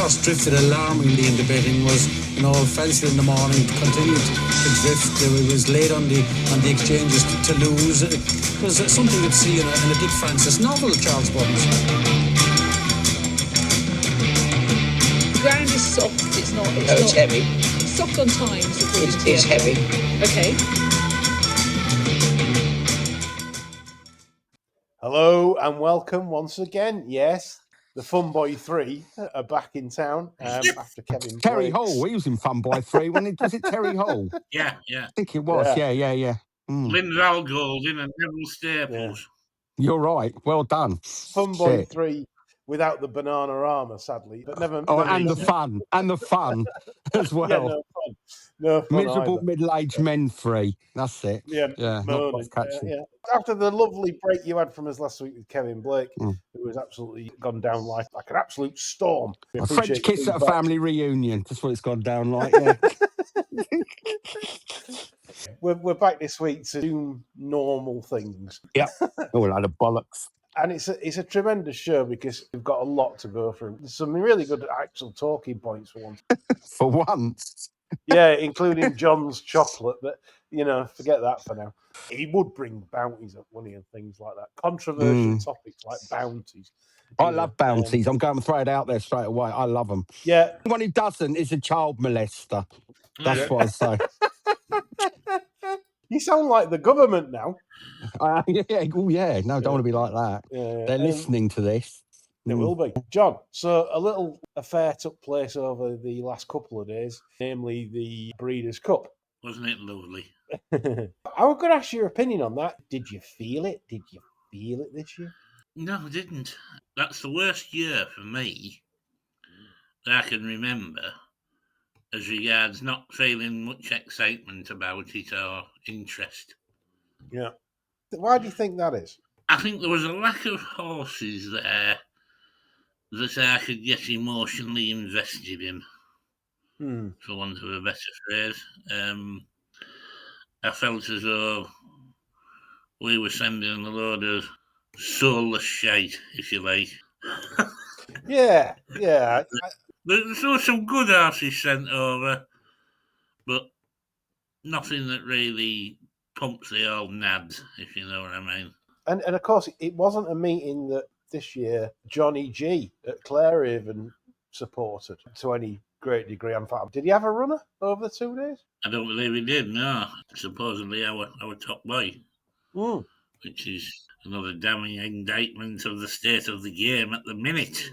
horse drifted alarmingly in the betting was, Fensler in the morning continued to drift. It was late on the exchanges to lose. It was something you'd see in a Dick Francis novel, Charles Buttons. The ground is soft. It's heavy. It's soft on times. It's heavy. Okay. Hello and welcome once again. Yes, the Fun Boy 3 are back in town after Kevin Terry Blake's... Hall. He was in Fun Boy 3. Was it Terry Hall? Yeah. I think it was. Yeah. Lindell Golding and Neville Staples. Yeah. You're right. Well done. Fun Boy 3 without the banana armor, sadly. But never. And the fun as well. Yeah, no fun. Miserable either. middle-aged men 3. That's it. Yeah. Not catchy. Yeah. After the lovely break you had from us last week with Kevin Blake, who was absolutely gone down like an absolute storm. A French kiss at a family reunion. That's what it's gone down like. Yeah. We're back this week to do normal things. Yeah. All a lot of bollocks. And it's a tremendous show because we've got a lot to go through. There's some really good actual talking points for once. For once. Yeah, including John's chocolate, but, forget that for now. He would bring bounties up, wouldn't he, and things like that. Controversial topics like bounties. I love bounties. I'm going to throw it out there straight away. I love them. Yeah. Anyone who doesn't is a child molester. That's what I say. You sound like the government now. Yeah. No, don't want to be like that. Yeah. They're listening to this. It will be. John, so a little affair took place over the last couple of days, namely the Breeders' Cup. Wasn't it lovely? I was going to ask your opinion on that. Did you feel it? Did you feel it this year? No, I didn't. That's the worst year for me that I can remember as regards not feeling much excitement about it or interest. Yeah. Why do you think that is? I think there was a lack of horses there that I could get emotionally invested in, for want of a better phrase. I felt as though we were sending a load of soulless shite, if you like. Yeah. There were some good horses sent over, but nothing that really pumps the old nads, if you know what I mean. And of course, it wasn't a meeting that this year Johnny G at Clare even supported to any great degree. In fact, did he have a runner over the 2 days? I don't believe he did, no. Supposedly our top boy, which is another damning indictment of the state of the game at the minute.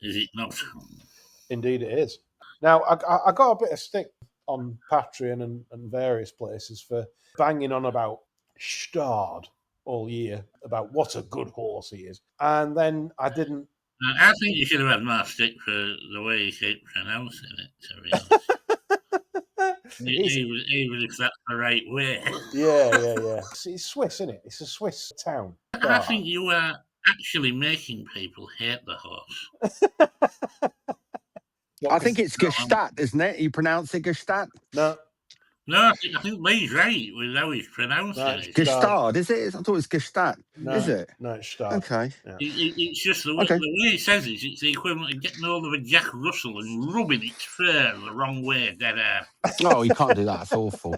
Is it not? Indeed it is. Now, I got a bit of stick on Patreon and various places for banging on about Stard all year, about what a good horse he is. And then I didn't... I think you should have had more stick for the way you keep pronouncing it, to be honest. even if that's the right way. Yeah. It's Swiss, isn't it? It's a Swiss town. I think you are actually making people hate the horse. I think it's Gstaad, isn't it? You pronounce it Gstaad? No, I think Lee's right with how he's pronouncing it. Gstaad, is it? I thought it was Gstaad. Is it? No, it's Stard. Okay. Yeah. It's just the way he says it. It's the equivalent of getting hold of a Jack Russell and rubbing its fur the wrong way, dead air. Oh, you can't do that. It's awful.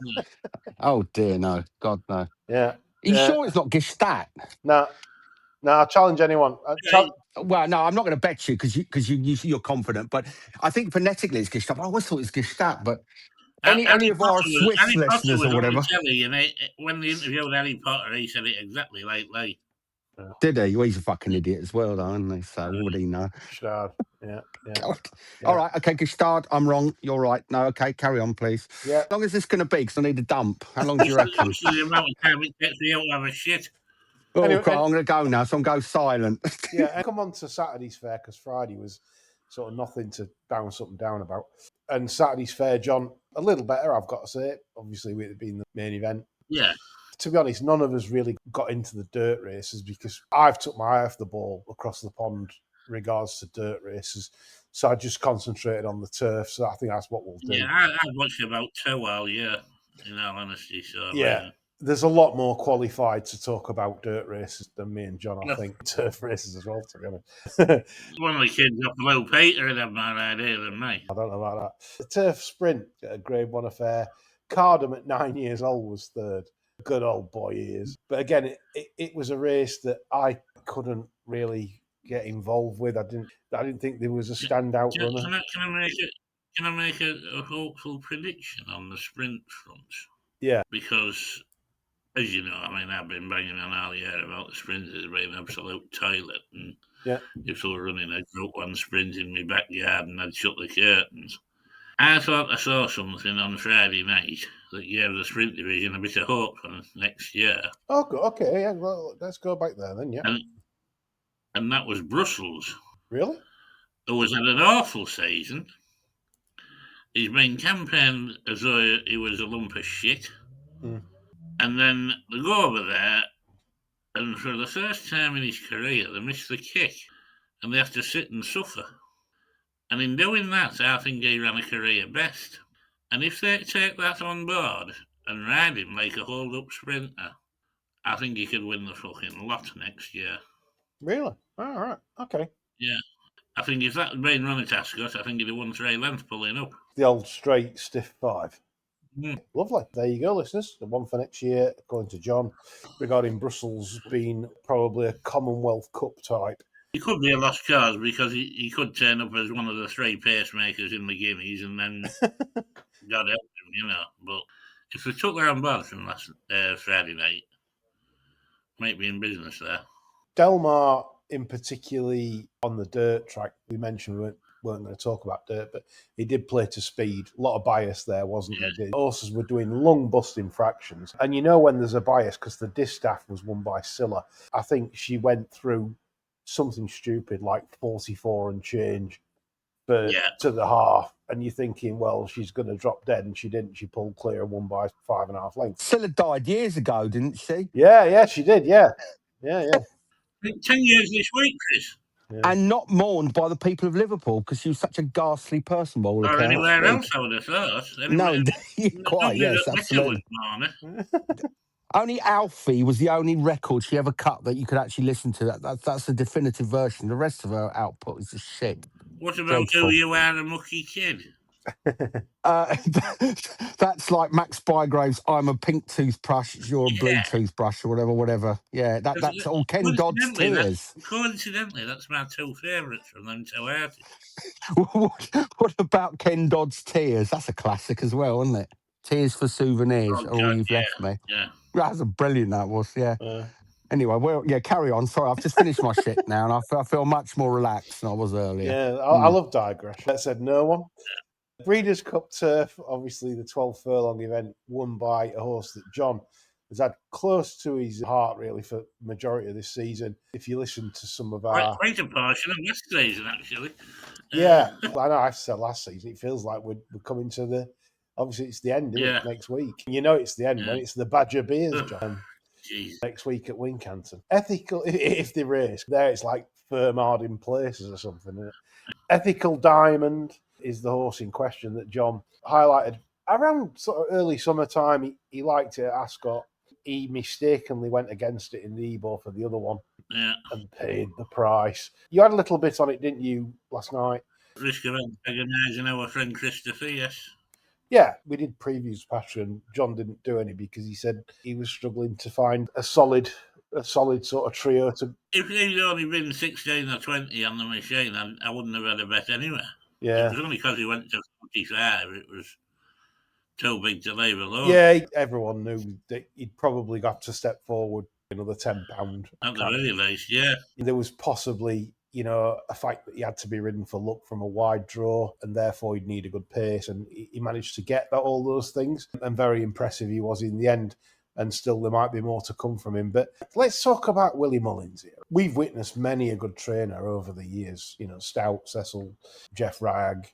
Oh, dear, no. God, no. Yeah. Are you sure it's not Gstaad? No, I'll challenge anyone. Well, no, I'm not going to bet you because you're confident, but I think phonetically it's Gstaad. I always thought it's Gstaad, but any of our Swiss listeners or whatever. When they interviewed Harry Potter, he said it exactly like Lee. Did he? Well, he's a fucking idiot as well, though, isn't he? So what do you know? Gstaad. Yeah. All right, okay, Gstaad, I'm wrong. You're right. No, okay, carry on, please. Yeah. How long is this going to be? Because I need a dump. How long do you reckon? The amount of time it takes me out to have a shit. Oh, anyway, I'm going to go now, so I'm going to go silent. Yeah, and come on to Saturday's fair, because Friday was sort of nothing to bounce something down about. And Saturday's fair, John, a little better, I've got to say. Obviously, with it being the main event. Yeah. To be honest, none of us really got into the dirt races because I've took my eye off the ball across the pond in regards to dirt races. So I just concentrated on the turf. So I think that's what we'll do. Yeah, I've watched about 2 all year, in all honesty. So yeah. there's a lot more qualified to talk about dirt races than me and John, I think. Turf races as well, to be honest. One of the kids off Low Peter would have more idea than me. I don't know about that. The turf sprint at a Grade 1 affair. Cardham at 9 years old was third. Good old boy he is. But again, it was a race that I couldn't really get involved with. I didn't think there was a standout runner. Can I make a hopeful prediction on the sprint front? Yeah. Because, as you know, I've been banging on all year about the sprinters being an absolute toilet. And if they were running a Group 1 sprint in my backyard and I'd shut the curtains. I thought I saw something on Friday night that gave the sprint division a bit of hope for next year. Oh, okay. Yeah, well, let's go back there then, yeah. And that was Brussels. Really? Who was had an awful season. He's been campaigned as though he was a lump of shit. Mm. And then they go over there, and for the first time in his career, they miss the kick, and they have to sit and suffer. And in doing that, I think he ran a career best. And if they take that on board and ride him like a hold-up sprinter, I think he could win the fucking lot next year. Really? All right. Okay. Yeah. I think if that had been run at Ascot, I think he'd have won 3 lengths pulling up. The old straight stiff 5. Mm. Lovely. There you go, listeners. The one for next year, according to John, regarding Brussels being probably a Commonwealth Cup type. He could be a lost cause because he could turn up as one of the 3 pacemakers in the Guineas and then God help him, But if they took that on board from last Friday night, might be in business there. Delmar, in particularly on the dirt track, we mentioned we weren't going to talk about dirt, but he did play to speed. A lot of bias there, wasn't there? The horses were doing lung busting fractions. And you know when there's a bias, because the distaff was won by Scylla. I think she went through something stupid like 44 and change to the half, and you're thinking, well, she's going to drop dead, and she didn't. She pulled clear and won by 5.5 lengths. Scylla died years ago, didn't she? Yeah, she did. Yeah. 10 years this week, Chris. Yeah. And not mourned by the people of Liverpool because she was such a ghastly person. Or anywhere else, I would have thought. No, quite, yes, absolutely. Only Alfie was the only record she ever cut that you could actually listen to. That's the definitive version. The rest of her output is just shit. What about Who You Are, a Mucky Kid? That's like Max Bygrave's I'm a pink toothbrush, you're a blue toothbrush, or whatever. Yeah, that's all Ken Dodd's Tears. Coincidentally, that's my 2 favourites from them 2 artists. What about Ken Dodd's Tears? That's a classic as well, isn't it? Tears for Souvenirs are all you've left me. Yeah. That was brilliant, that was, yeah. Anyway, well, yeah, carry on. Sorry, I've just finished my shit now, and I feel much more relaxed than I was earlier. Yeah, I love digression. That said no one. Breeders' Cup Turf, obviously the 12 furlong event, won by a horse that John has had close to his heart, really, for the majority of this season. If you listen to some of our... Quite a portion of this season, actually. Yeah, I know I said last season, it feels like we're coming to the... Obviously, it's the end, isn't it, next week? You know it's the end when it's the Badger Beers, John. Next week at Wincanton. Ethical, if they race, there it's like firm hard in places or something, isn't it? Ethical Diamond is the horse in question that John highlighted around sort of early summertime. He liked it at Ascot. He mistakenly went against it in the Ebo for the other one and paid the price. You had a little bit on it, didn't you, last night? Risk of antagonising our friend Christopher, yes. Yeah, we did previews, Patreon. John didn't do any because he said he was struggling to find a solid sort of trio to... If he'd only been 16 or 20 on the machine, I wouldn't have had a bet anyway. Yeah. It was only because he went to 45, it was too big to leave alone. Yeah, everyone knew that he'd probably got to step forward another £10. At the very least, yeah. There was possibly, a fact that he had to be ridden for luck from a wide draw, and therefore he'd need a good pace, and he managed to get all those things, and very impressive he was in the end. And still, there might be more to come from him. But let's talk about Willie Mullins here. We've witnessed many a good trainer over the years. Stout, Cecil, Jeff Ragg,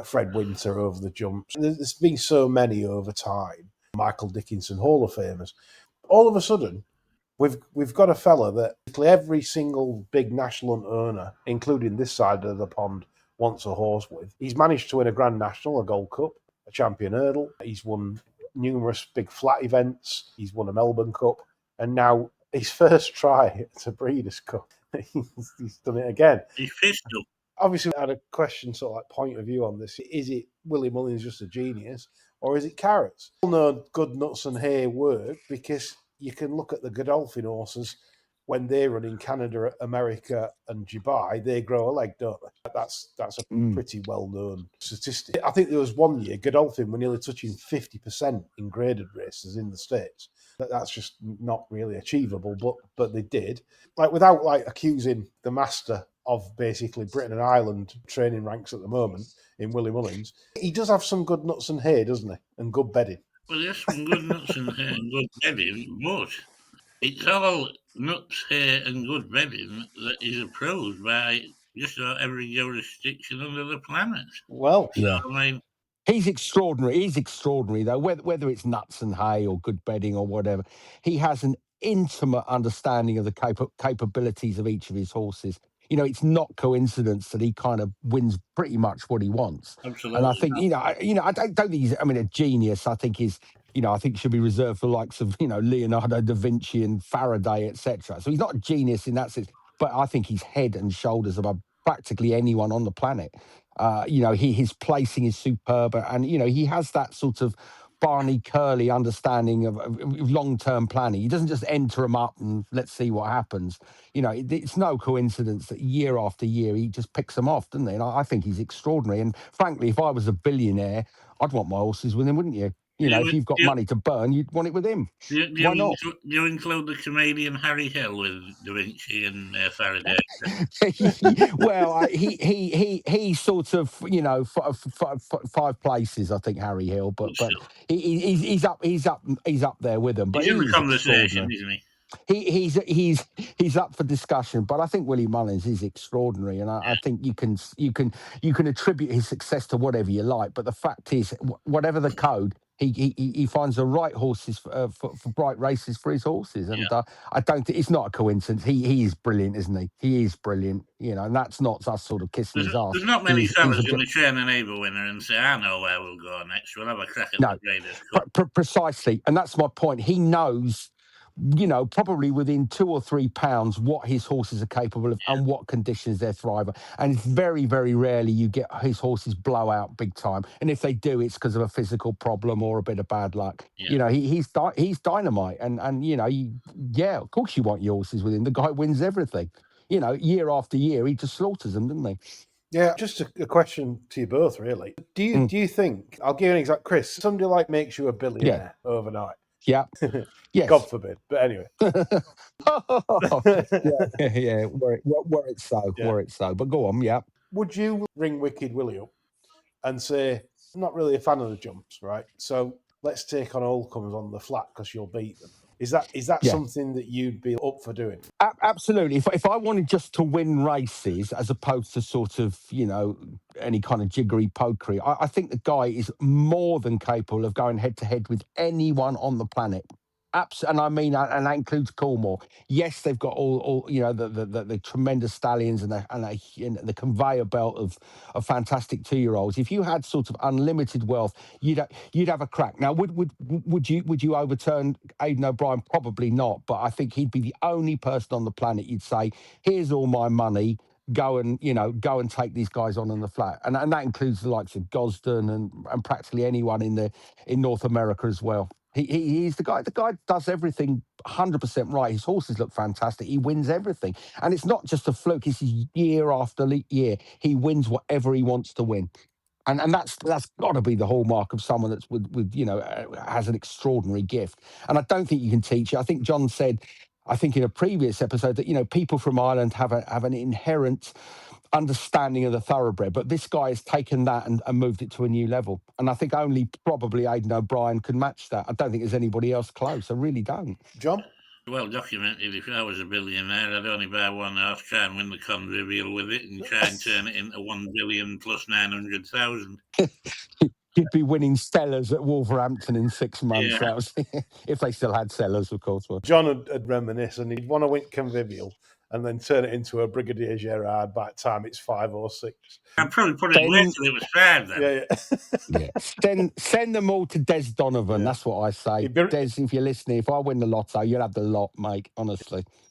Fred Winter over the jumps. There's been so many over time. Michael Dickinson, Hall of Famers. All of a sudden, we've got a fella that every single big national owner, including this side of the pond, wants a horse with. He's managed to win a Grand National, a Gold Cup, a Champion Hurdle. He's won numerous big flat events. He's won a Melbourne Cup, and now his first try at a Breeders' Cup, he's done it again. He's pistol. Obviously, I had a question, sort of like point of view on this. Is it Willie Mullins just a genius, or is it carrots? We all know good nuts and hay work because you can look at the Godolphin horses when they run in Canada, America, and Dubai. They grow a leg, don't they? That's a pretty well-known statistic. I think there was one year Godolphin were nearly touching 50% in graded races in the States. That's just not really achievable, but they did. Like, without like accusing the master of basically Britain and Ireland training ranks at the moment in Willie Mullins, he does have some good nuts and hay, doesn't he? And good bedding. Well, he has some good nuts and hay and good bedding, but it's all nuts, hay and good bedding that is approved by just about every jurisdiction under the planet. Well, yeah. I mean, he's extraordinary. He's extraordinary, though. Whether it's nuts and hay or good bedding or whatever, he has an intimate understanding of the capabilities of each of his horses. You know, it's not coincidence that he kind of wins pretty much what he wants. Absolutely. And I think, I don't think he's, a genius. I think he's, I think should be reserved for the likes of, Leonardo da Vinci and Faraday, etc. So he's not a genius in that sense, but I think he's head and shoulders above practically anyone on the planet. His placing is superb, and he has that sort of Barney Curley understanding of long-term planning. He doesn't just enter them up and let's see what happens. It's no coincidence that year after year he just picks them off, doesn't he? And I think he's extraordinary. And frankly, if I was a billionaire, I'd want my horses with him, wouldn't you? If you've got money to burn, you'd want it with him. Why not? Do you include the comedian Harry Hill with Da Vinci and Faraday? Well, he sort of, 5 places, I think, Harry Hill, but he's up there with them. But he's in the conversation, isn't he? He's up for discussion, but I think Willie Mullins is extraordinary, and I think you can attribute his success to whatever you like. But the fact is, whatever the code, he finds the right horses for bright races for his horses, and I don't think it's not a coincidence. He is brilliant, isn't he? He is brilliant, and that's not us sort of kissing his ass. There's not many fellas going to train an Ava winner and say, "I know where we'll go next. We'll have a crack at the Breeders' Cup." Precisely, and that's my point. He knows, probably within 2 or 3 pounds what his horses are capable of and what conditions they're thriving. And it's very, very rarely you get his horses blow out big time. And if they do, it's because of a physical problem or a bit of bad luck. Yeah. He's dynamite. And of course you want your horses with him. The guy wins everything. Year after year, he just slaughters them, doesn't he? Yeah, just a question to you both, really. Do you think, I'll give you an example, Chris, somebody like makes you a billionaire overnight? Yeah. Yes. God forbid. But anyway. yeah. Were it so. But go on, yeah. Would you ring Wicked Willie up and say, I'm not really a fan of the jumps, right? So let's take on Holcombs on the flat because you'll beat them. Is that something that you'd be up for doing? Absolutely. If I wanted just to win races as opposed to sort of, any kind of jiggery pokery, I think the guy is more than capable of going head to head with anyone on the planet. And I mean, and that includes Coolmore. Yes, they've got all the tremendous stallions and the conveyor belt of fantastic 2-year-olds. If you had sort of unlimited wealth, you'd have a crack. Now, would you overturn Aidan O'Brien? Probably not. But I think he'd be the only person on the planet you'd say, "Here's all my money. Go and take these guys on the flat," and that includes the likes of Gosden and practically anyone in North America as well. He's the guy. The guy does everything 100% right. His horses look fantastic. He wins everything, and it's not just a fluke. It's year after year. He wins whatever he wants to win, and that's got to be the hallmark of someone that's with has an extraordinary gift. And I don't think you can teach it. I think John said, I think in a previous episode, that people from Ireland have an inherent understanding of the thoroughbred, but this guy has taken that and moved it to a new level. And I think only probably Aidan O'Brien can match that. I don't think there's anybody else close. I really don't. John? Well documented. If I was a billionaire, I'd only buy one horse, try and win the convivial with it, and try and turn it into 1 billion plus 900,000. You'd be winning Stellars at Wolverhampton in 6 months. That was, if they still had Sellers, of course. John would reminisce, and he'd want to win convivial. and then turn it into a Brigadier Gerard by the time it's 5 or 6. I'd probably put it away till it was 5 then. Yeah. Send them all to Des Donovan. Yeah. That's what I say. Des, if you're listening, if I win the lotto, you'll have the lot, mate.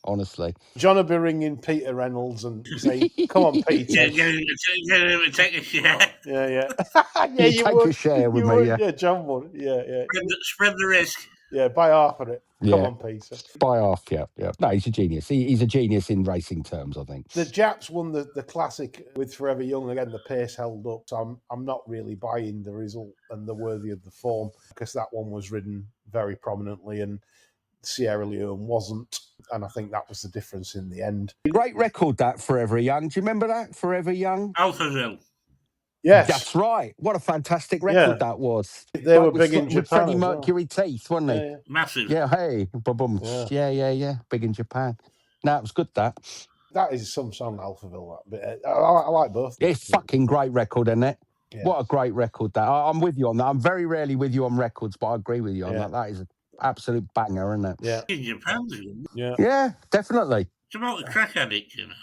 Honestly. John will be ringing Peter Reynolds and saying, "Come on, Peter." Get him to take a share. Yeah. Yeah, you take would. a share with You me, would. yeah. Yeah, John would. Yeah. Spread the risk. Yeah, buy half of it. Come Yeah. on, Peter. By half, yeah. No, he's a genius. He's a genius in racing terms, I think. The Japs won the classic with Forever Young again. The pace held up, so I'm not really buying the result and the worthy of the form, because that one was ridden very prominently and Sierra Leone wasn't, and I think that was the difference in the end. Great record, that Forever Young. Do you remember that, Forever Young? Alphaville. Yes, that's right. What a fantastic record that was. They were big in Japan with Freddie as well. Mercury teeth, wasn't he? Yeah. Massive. Yeah, hey, boom. Yeah. Big in Japan. No, it was good, that. That is some song, Alphaville. That bit. I like both. It's fucking great record, isn't it? Yeah. What a great record that. I'm with you on that. I'm very rarely with you on records, but I agree with you on that. That is an absolute banger, isn't it? Yeah. In Japan, Yeah, definitely. It's about a crack addict, you know.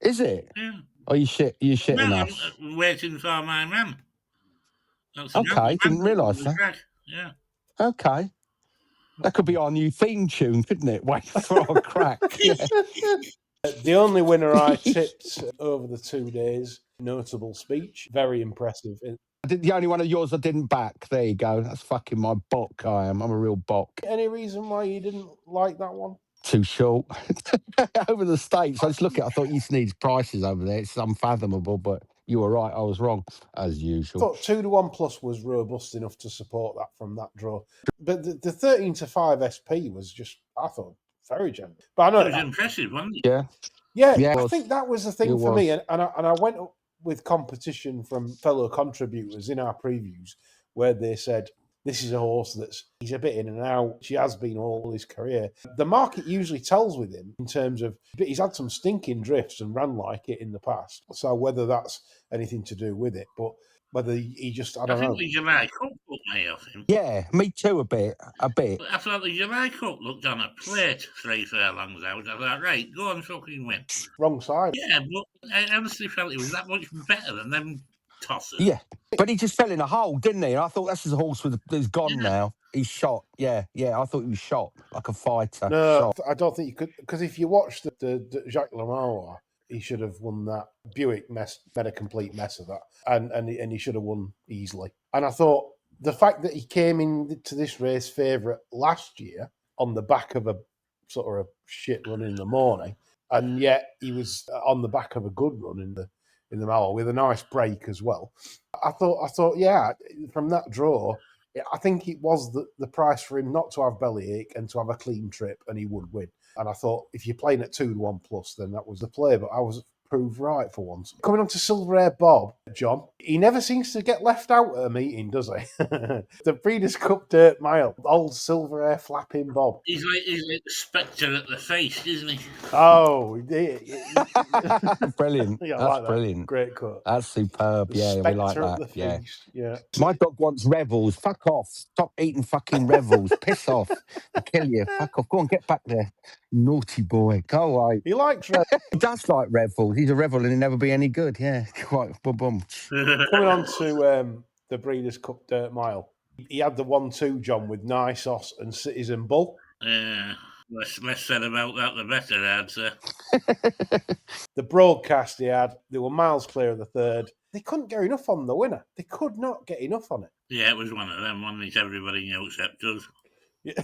Is it? Yeah. Oh, you shitting us? I'm waiting for my man. That's okay, didn't realise that. Crack. Yeah. Okay. That could be our new theme tune, couldn't it? Wait for our crack. Yeah. The only winner I tipped over the 2 days, notable speech, very impressive. The only one of yours I didn't back. There you go. That's fucking my bock. I'm a real bock. Any reason why you didn't like that one? Too short. Over the States, I just look at it, I thought East prices over there. It's unfathomable, but you were right. I was wrong, as usual. I thought 2-1 plus was robust enough to support that from that draw. But the 13-5 SP was just, I thought, very generous. But I know it was impressive, wasn't it? Yeah, I think that was the thing for me. And I went up with competition from fellow contributors in our previews where they said, this is a horse he's a bit in and out. She has been all his career. The market usually tells with him in terms of, he's had some stinking drifts and ran like it in the past. So whether that's anything to do with it, but whether he just, I don't know. I think the July Cup looked me off him. Yeah, me too, a bit. I thought the July Cup looked on a plate 3 furlongs out. I thought, right, go and fucking win. Wrong side. Yeah, but I honestly felt he was that much better than them tossers. Yeah, but he just fell in a hole, didn't he? And I thought, that's his horse who's gone now. He's shot. Yeah, I thought he was shot like a fighter. No, I don't think you could, because if you watch the Jacques Lamar, he should have won that. Buick made a complete mess of that, and he should have won easily. And I thought the fact that he came into this race favourite last year on the back of a sort of shit run in the morning, and yet he was on the back of a good run in the mile with a nice break as well. I thought, yeah, from that draw, I think it was the price for him not to have bellyache and to have a clean trip, and he would win. And I thought, if you're playing at 2-1 plus, then that was the play. But I was proved right for once. Coming on to Silver Air Bob, John, he never seems to get left out at a meeting, does he? The Breeders' Cup Dirt Mile, old Silver Air flapping Bob. He's like the spectre at the face, isn't he? Oh, brilliant. Yeah, that's like that. Brilliant. Great cut. That's superb. The Yeah, we like spectre at that. the feast. Yeah. My dog wants Revels. Fuck off. Stop eating fucking Revels. Piss off. I'll kill you. Fuck off. Go on, get back there. Naughty boy. Go away. He likes Revels. He does like Revels. He's a Revel and he'll never be any good. Yeah. Quite. Boom. Coming on to the Breeders' Cup Dirt Mile. He had the 1-2, John, with Nisos and Citizen Bull. Yeah. Less said about that, the better, I'd say. The broadcast he had, they were miles clear of the third. They couldn't get enough on the winner. They could not get enough on it. Yeah, it was one of them, one that everybody knew except us. Yeah.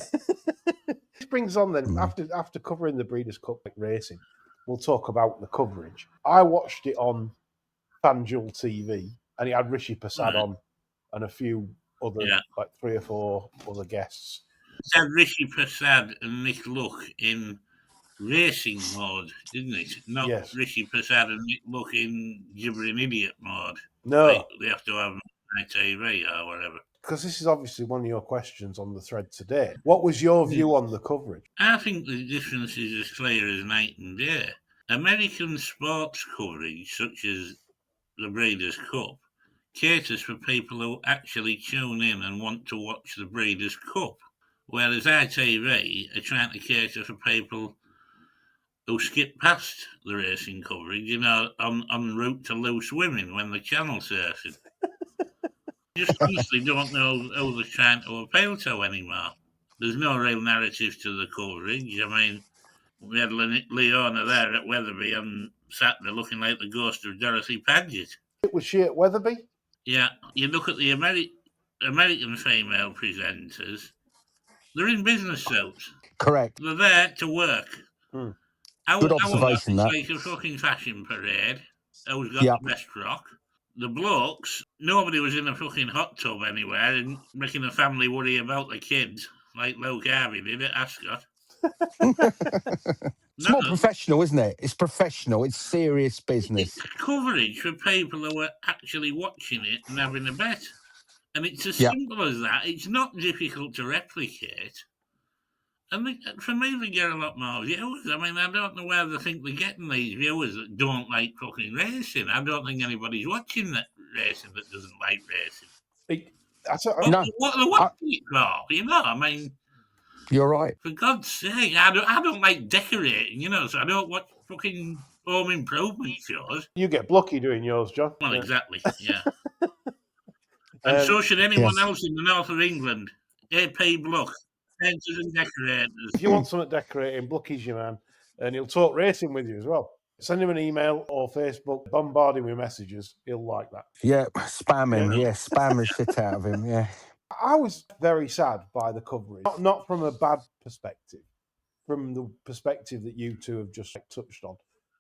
This brings on then, after covering the Breeders' Cup racing, we'll talk about the coverage. I watched it on FanDuel TV, and he had Rishi Prasad on and a few other, like 3 or 4 other guests. It had Rishi Prasad and Nick Luck in racing mode, didn't it? Not Rishi Prasad and Nick Luck in gibbering idiot mode. No. Like they have to have ITV or whatever. Because this is obviously one of your questions on the thread today. What was your view on the coverage? I think the difference is as clear as night and day. American sports coverage, such as the Breeders' Cup, caters for people who actually tune in and want to watch the Breeders' Cup, whereas ITV are trying to cater for people who skipped past the racing coverage, en route to loose women when the channel's racing. Just honestly don't know who they're trying to appeal to anymore. There's no real narrative to the coverage. I mean, we had Leona there at Wetherby on Saturday looking like the ghost of Dorothy Paget. Was she at Wetherby? Yeah, you look at the American female presenters, they're in business suits. Correct. They're there to work. Good observation, It's that. like a fucking fashion parade. Who's got the best rock? The blokes, nobody was in a fucking hot tub anywhere and making a family worry about the kids like Luke Harvey did at Ascot. It's more professional, isn't it? It's professional. It's serious business. It's coverage for people who are actually watching it and having a bet. And it's as simple as that. It's not difficult to replicate. And for me, they get a lot more viewers. I mean, I don't know where they think they're getting these viewers that don't like fucking racing. I don't think anybody's watching that racing that doesn't like racing. What are they watching it for? I mean... You're right. For God's sake, I don't like decorating, so I don't watch fucking home improvement shows. You get blocky doing yours, John. Well, exactly, yeah. And so should anyone else in the north of England. AP Block, painters and decorators. If you want something decorating, Blucky's your man. And he'll talk racing with you as well. Send him an email or Facebook, bombard him with messages. He'll like that. Yeah, spam him. Yeah, spam the shit out of him, yeah. I was very sad by the coverage. Not from a bad perspective, from the perspective that you two have just touched on.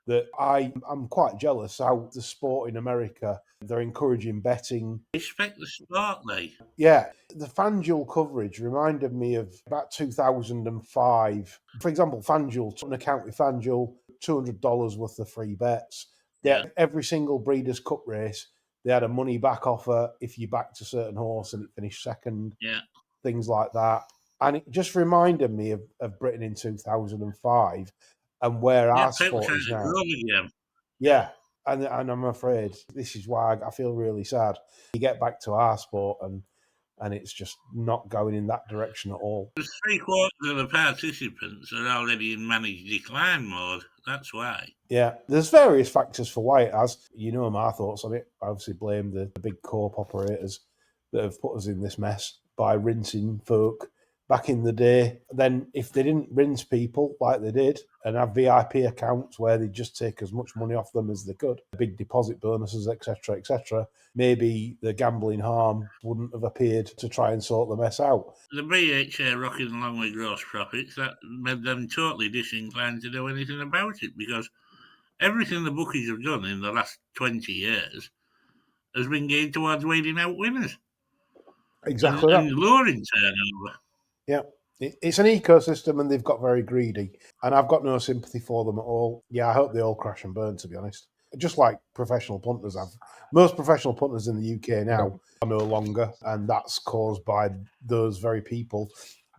That I'm quite jealous how the sport in America, they're encouraging betting. Respect the sport, mate. Yeah. The FanDuel coverage reminded me of about 2005. For example, FanDuel took an account with FanDuel, $200 worth of free bets. Yeah. Every single Breeders' Cup race, they had a money back offer if you backed a certain horse and it finished second. Yeah. Things like that. And it just reminded me of Britain in 2005 and where our sport is now. Yeah. And I'm afraid this is why I feel really sad. You get back to our sport and it's just not going in that direction at all. There's 3/4 of the participants are already in managed decline mode. That's why. Yeah, there's various factors for why it has. You know my thoughts on it. I obviously blame the big co-op operators that have put us in this mess by rinsing folk back in the day. Then if they didn't rinse people like they did and have VIP accounts where they just take as much money off them as they could, big deposit bonuses, etc., maybe the gambling harm wouldn't have appeared to try and sort the mess out. The BHA rocking along with gross profits, that made them totally disinclined to do anything about it, because everything the bookies have done in the last 20 years has been geared towards weeding out winners. Exactly. And luring turnover. Yeah. It's an ecosystem and they've got very greedy. And I've got no sympathy for them at all. Yeah, I hope they all crash and burn, to be honest. Just like professional punters have. Most professional punters in the UK now are no longer. And that's caused by those very people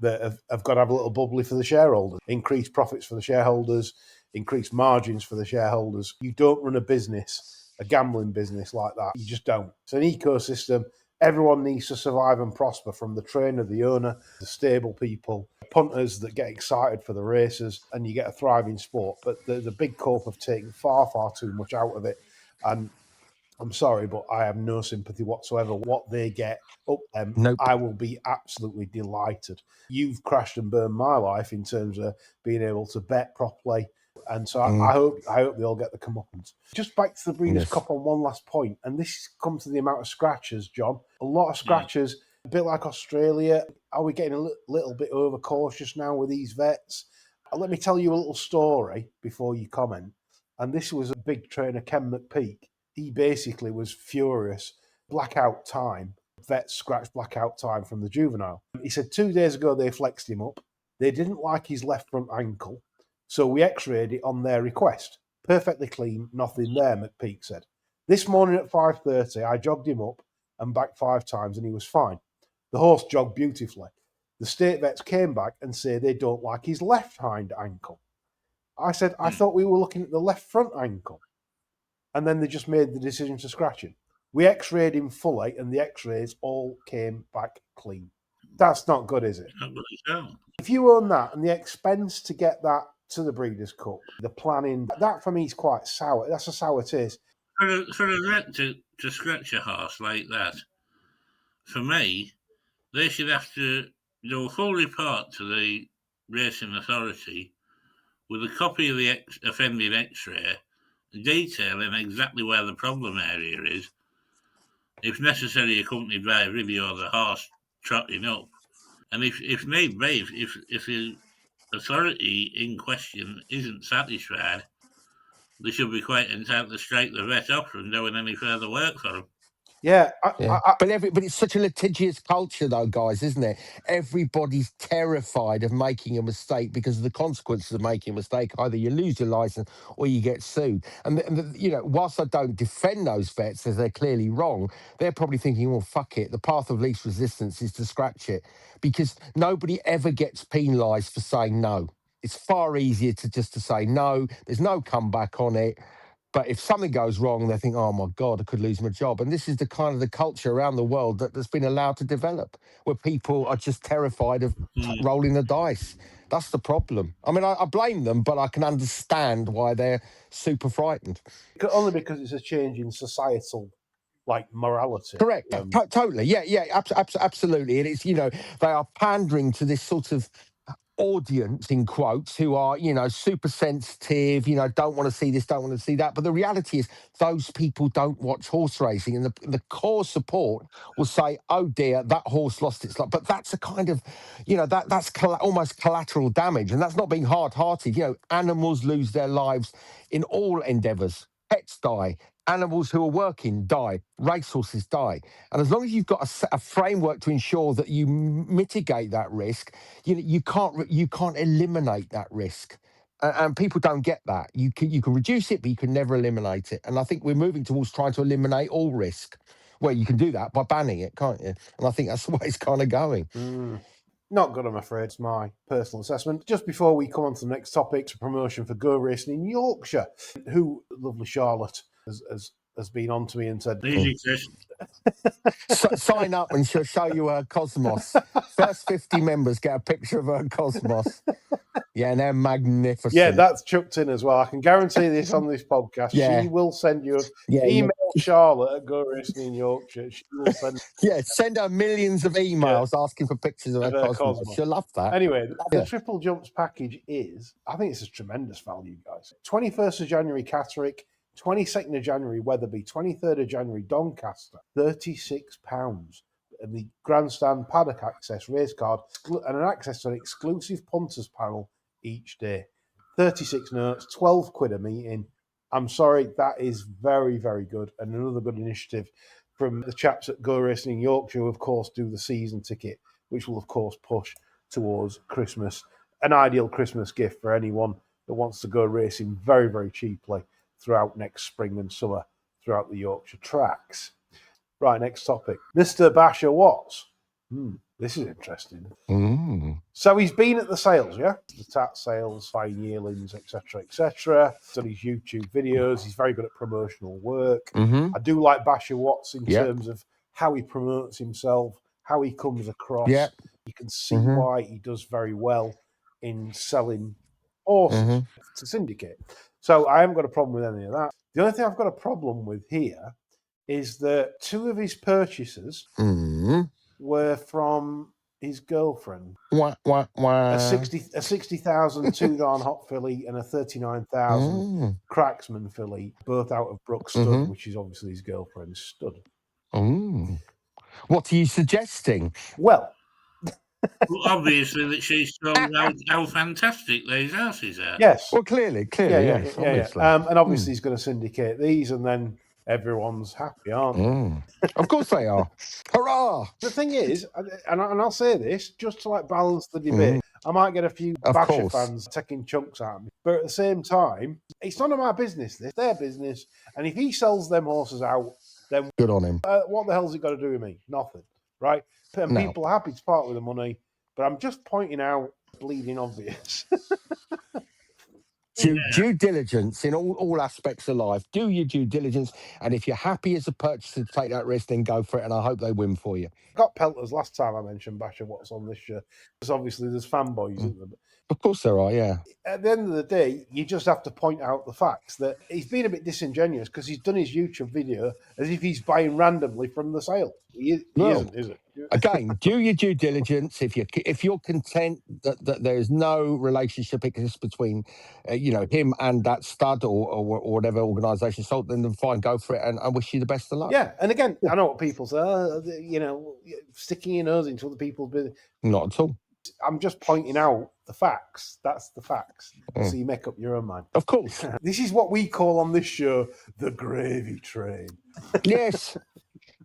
that have got to have a little bubbly for the shareholders. Increased profits for the shareholders, increased margins for the shareholders. You don't run a business, a gambling business like that. You just don't. It's an ecosystem. Everyone needs to survive and prosper, from the trainer, the owner, the stable people, punters that get excited for the races, and you get a thriving sport. But the big corp have taken far, far too much out of it. And I'm sorry, but I have no sympathy whatsoever. What they get up them, I will be absolutely delighted. You've crashed and burned my life in terms of being able to bet properly. And so I hope they all get the comeuppance. Just back to the Breeders' Cup on one last point, and this comes to the amount of scratchers, John. A lot of scratchers, a bit like Australia. Are we getting a little bit overcautious now with these vets? Let me tell you a little story before you comment. And this was a big trainer, Ken McPeak. He basically was furious. Blackout time. Vets scratched blackout time from the juvenile. He said 2 days ago they flexed him up. They didn't like his left front ankle. So we x-rayed it on their request. Perfectly clean, nothing there, McPeak said. This morning at 5:30, I jogged him up and back 5 times and he was fine. The horse jogged beautifully. The state vets came back and say they don't like his left hind ankle. I said, I thought we were looking at the left front ankle. And then they just made the decision to scratch him. We x-rayed him fully and the x-rays all came back clean. That's not good, is it? Not good at all. If you own that and the expense to get that to the Breeders' Cup, the planning, that for me is quite sour. That's a sour taste. For a vet to scratch a horse like that, for me, they should have to do a full report to the racing authority with a copy of the offending X-ray, detailing exactly where the problem area is, if necessary accompanied by a video of the horse trotting up. And if need be, if the authority in question isn't satisfied, they should be quite entitled to strike the vet off from doing any further work for them. Yeah, but it's such a litigious culture, though, guys, isn't it? Everybody's terrified of making a mistake because of the consequences of making a mistake. Either you lose your license or you get sued. And you know, whilst I don't defend those vets as they're clearly wrong, they're probably thinking, well, fuck it. The path of least resistance is to scratch it, because nobody ever gets penalised for saying no. It's far easier to say no. There's no comeback on it. But if something goes wrong, they think, oh, my God, I could lose my job. And this is the kind of the culture around the world that's been allowed to develop, where people are just terrified of rolling the dice. That's the problem. I mean, I blame them, but I can understand why they're super frightened. Only because it's a change in societal, like, morality. Correct. Totally. Yeah, absolutely. And it's, you know, they are pandering to this sort of audience, in quotes, who are, you know, super sensitive, you know, don't want to see this, don't want to see that. But the reality is those people don't watch horse racing, and the core support will say, oh dear, that horse lost its life. But that's a kind of, you know, that's almost collateral damage, and that's not being hard-hearted. You know, animals lose their lives in all endeavours. Pets die. Animals who are working die. Racehorses die. And as long as you've got a framework to ensure that you mitigate that risk, you can't eliminate that risk. And people don't get that. You can reduce it, but you can never eliminate it. And I think we're moving towards trying to eliminate all risk. Well, you can do that by banning it, can't you? And I think that's the way it's kind of going. Not good, I'm afraid. It's my personal assessment. Just before we come on to the next topic, it's a promotion for Go Racing in Yorkshire, who, lovely Charlotte, has been on to me and said, sign up and she'll show you her Cosmos. First 50 members get a picture of her Cosmos. Yeah, and they're magnificent. Yeah, that's chucked in as well. I can guarantee this on this podcast. Yeah. She will send you email Charlotte at Go Racing in Yorkshire. She will send send her millions of emails asking for pictures of her Cosmos. She'll love that. Anyway, the Triple Jumps package is, I think it's a tremendous value, guys. 21st of January, Catterick. 22nd of January, Wetherby. 23rd of January, Doncaster. £36. And the grandstand paddock access race card and an access to an exclusive punters panel each day. 36 notes, 12 quid a meeting. I'm sorry, that is very, very good. And another good initiative from the chaps at Go Racing in Yorkshire, who, of course, do the season ticket, which will, of course, push towards Christmas. An ideal Christmas gift for anyone that wants to go racing very, very cheaply throughout next spring and summer throughout the Yorkshire tracks. Right, next topic. Mr. Basher Watts. This is interesting. So he's been at the sales, yeah? The tat sales, buying yearlings, etc., etc. Done his YouTube videos. He's very good at promotional work. I do like Basher Watts in terms of how he promotes himself, how he comes across. You can see why he does very well in selling horses to syndicate. So I haven't got a problem with any of that. The only thing I've got a problem with here is that two of his purchases were from his girlfriend. A 60,000 two-darn hot filly and a 39,000 cracksman filly, both out of Brook Stud, which is obviously his girlfriend's stud. What are you suggesting? Well, obviously that she's told how fantastic those houses are. Yes. Well, clearly, yes, obviously. And obviously he's going to syndicate these, and then everyone's happy, aren't they? Of course they are. Hurrah! The thing is, and I'll say this, just to like balance the debate, I might get a few Basher fans taking chunks at me. But at the same time, it's none of my business, this. Their business. And if he sells them horses out, then good on him. What the hell's it got to do with me? Nothing, right? And people are happy to part with the money, but I'm just pointing out bleeding obvious. Due diligence in all aspects of life. Do your due diligence, and if you're happy as a purchaser to take that risk, then go for it, and I hope they win for you. Got pelters last time I mentioned Basher Watts on this show, because obviously there's fanboys, isn't there? Of course there are, yeah. At the end of the day, you just have to point out the facts that he's been a bit disingenuous because he's done his YouTube video as if he's buying randomly from the sale. He isn't, is it? Again, do your due diligence. If you're content that there is no relationship exists between, him and that stud or whatever organisation sold, then fine, go for it, and I wish you the best of luck. Yeah, and again, I know what people say. Sticking your nose into other people's business. Not at all. I'm just pointing out the facts. That's the facts. So you make up your own mind. Of course. This is what we call on this show the gravy train. Yes.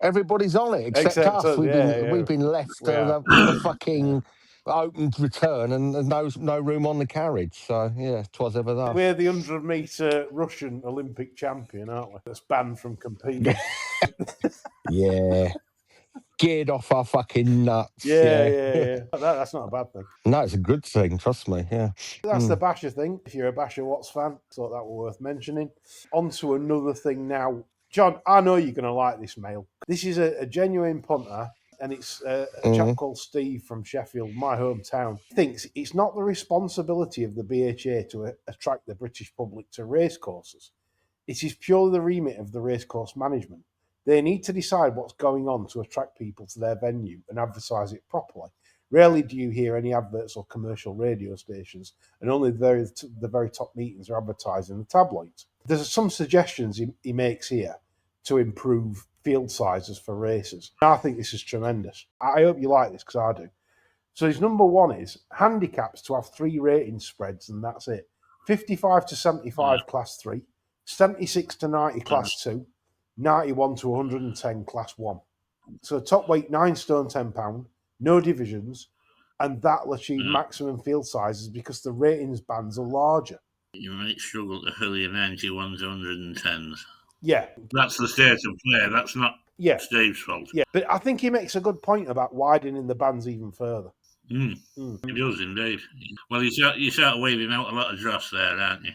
Everybody's on it except us. We've been left with a fucking opened return and no room on the carriage. So yeah, 'twas ever thus. We're the 100-meter Russian Olympic champion, aren't we? That's banned from competing. Yeah. Geared off our fucking nuts. Yeah. That's not a bad thing. No, it's a good thing, trust me. Yeah. That's the Basher thing. If you're a Basher Watts fan, thought that were worth mentioning. On to another thing now. John, I know you're going to like this mail. This is a genuine punter, and it's a chap called Steve from Sheffield, my hometown. He thinks it's not the responsibility of the BHA to attract the British public to racecourses. It is purely the remit of the racecourse management. They need to decide what's going on to attract people to their venue and advertise it properly. Rarely do you hear any adverts or commercial radio stations, and only the very top meetings are advertised in the tabloids. There's some suggestions he makes here to improve field sizes for races. I think this is tremendous. I hope you like this because I do. So his number one is handicaps to have 3 rating spreads, and that's it. 55 to 75 class 3, 76 to 90 class 2, 91 to 110 class 1. So top weight 9 stone 10 pound, no divisions, and that'll achieve maximum field sizes because the ratings bands are larger. You might struggle to fill your 91s, 110s. Yeah. That's the state of play. That's not Steve's fault. Yeah, but I think he makes a good point about widening the bands even further. He does indeed. Well, you're sort of waving out a lot of dross there, aren't you?